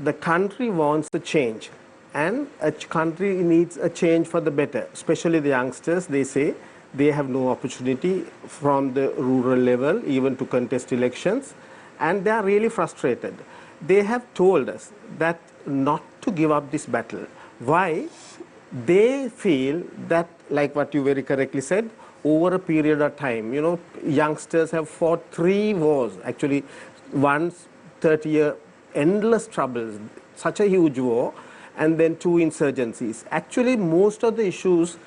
The country wants a change, and a country needs a change for the better. Especially the youngsters, they say they have no opportunity from the rural level even to contest elections, and they are really frustrated. They have told us that not to give up this battle. Why? They feel that, like what you very correctly said, over a period of time, you know, youngsters have fought 3 wars, actually, once 30-year endless troubles, such a huge war, and then 2 insurgencies. Actually, most of the issues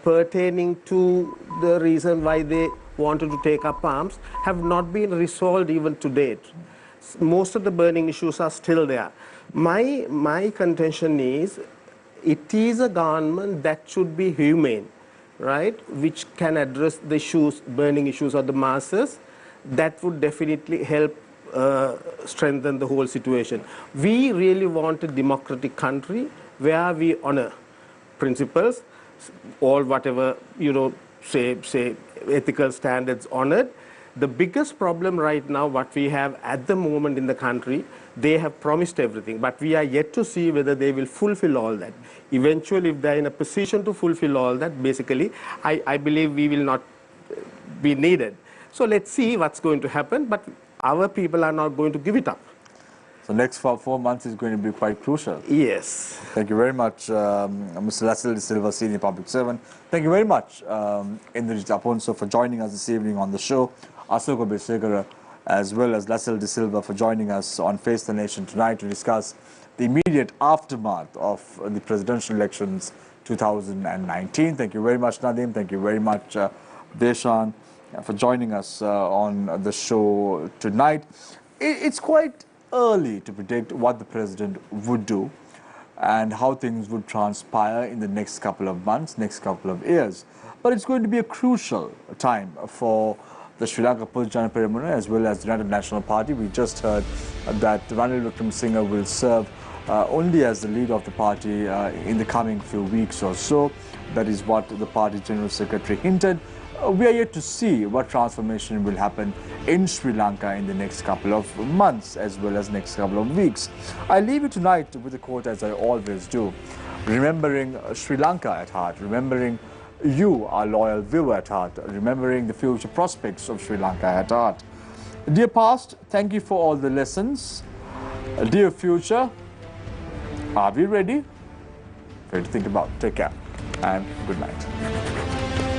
pertaining to the reason why they wanted to take up arms have not been resolved even to date. Most of the burning issues are still there. My contention is, it is a government that should be humane, right, which can address the issues, burning issues of the masses. That would definitely help strengthen the whole situation. We really want a democratic country where we honor principles, all whatever, you know, say ethical standards honored. The biggest problem right now, what we have at the moment in the country, they have promised everything, but we are yet to see whether they will fulfill all that. Eventually, if they are in a position to fulfill all that, basically, I believe we will not be needed. So let's see what's going to happen, but our people are not going to give it up. So next 4 months is going to be quite crucial. Yes. Thank you very much, Mr. Lassel De Silva, Senior Public Servant. Thank you very much, Indrajit Aponso, for joining us this evening on the show. Asoko Besegara, as well as Lassel De Silva, for joining us on Face the Nation tonight to discuss the immediate aftermath of the presidential elections 2019. Thank you very much, Nadim. Thank you very much, Deshan, for joining us on the show tonight. It's quite early to predict what the president would do and how things would transpire in the next couple of months, next couple of years. But it's going to be a crucial time for the Sri Lanka Pujana Peramuna as well as the United National Party. We just heard that Ranil Wickremesinghe will serve only as the leader of the party in the coming few weeks or so. That is what the party General Secretary hinted. We are yet to see what transformation will happen in Sri Lanka in the next couple of months as well as next couple of weeks. I leave you tonight with a quote, as I always do, remembering Sri Lanka at heart, remembering you, our loyal viewer, at heart, remembering the future prospects of Sri Lanka at heart. Dear past, thank you for all the lessons. Dear future, are we ready? Fair to think about. Take care and good night.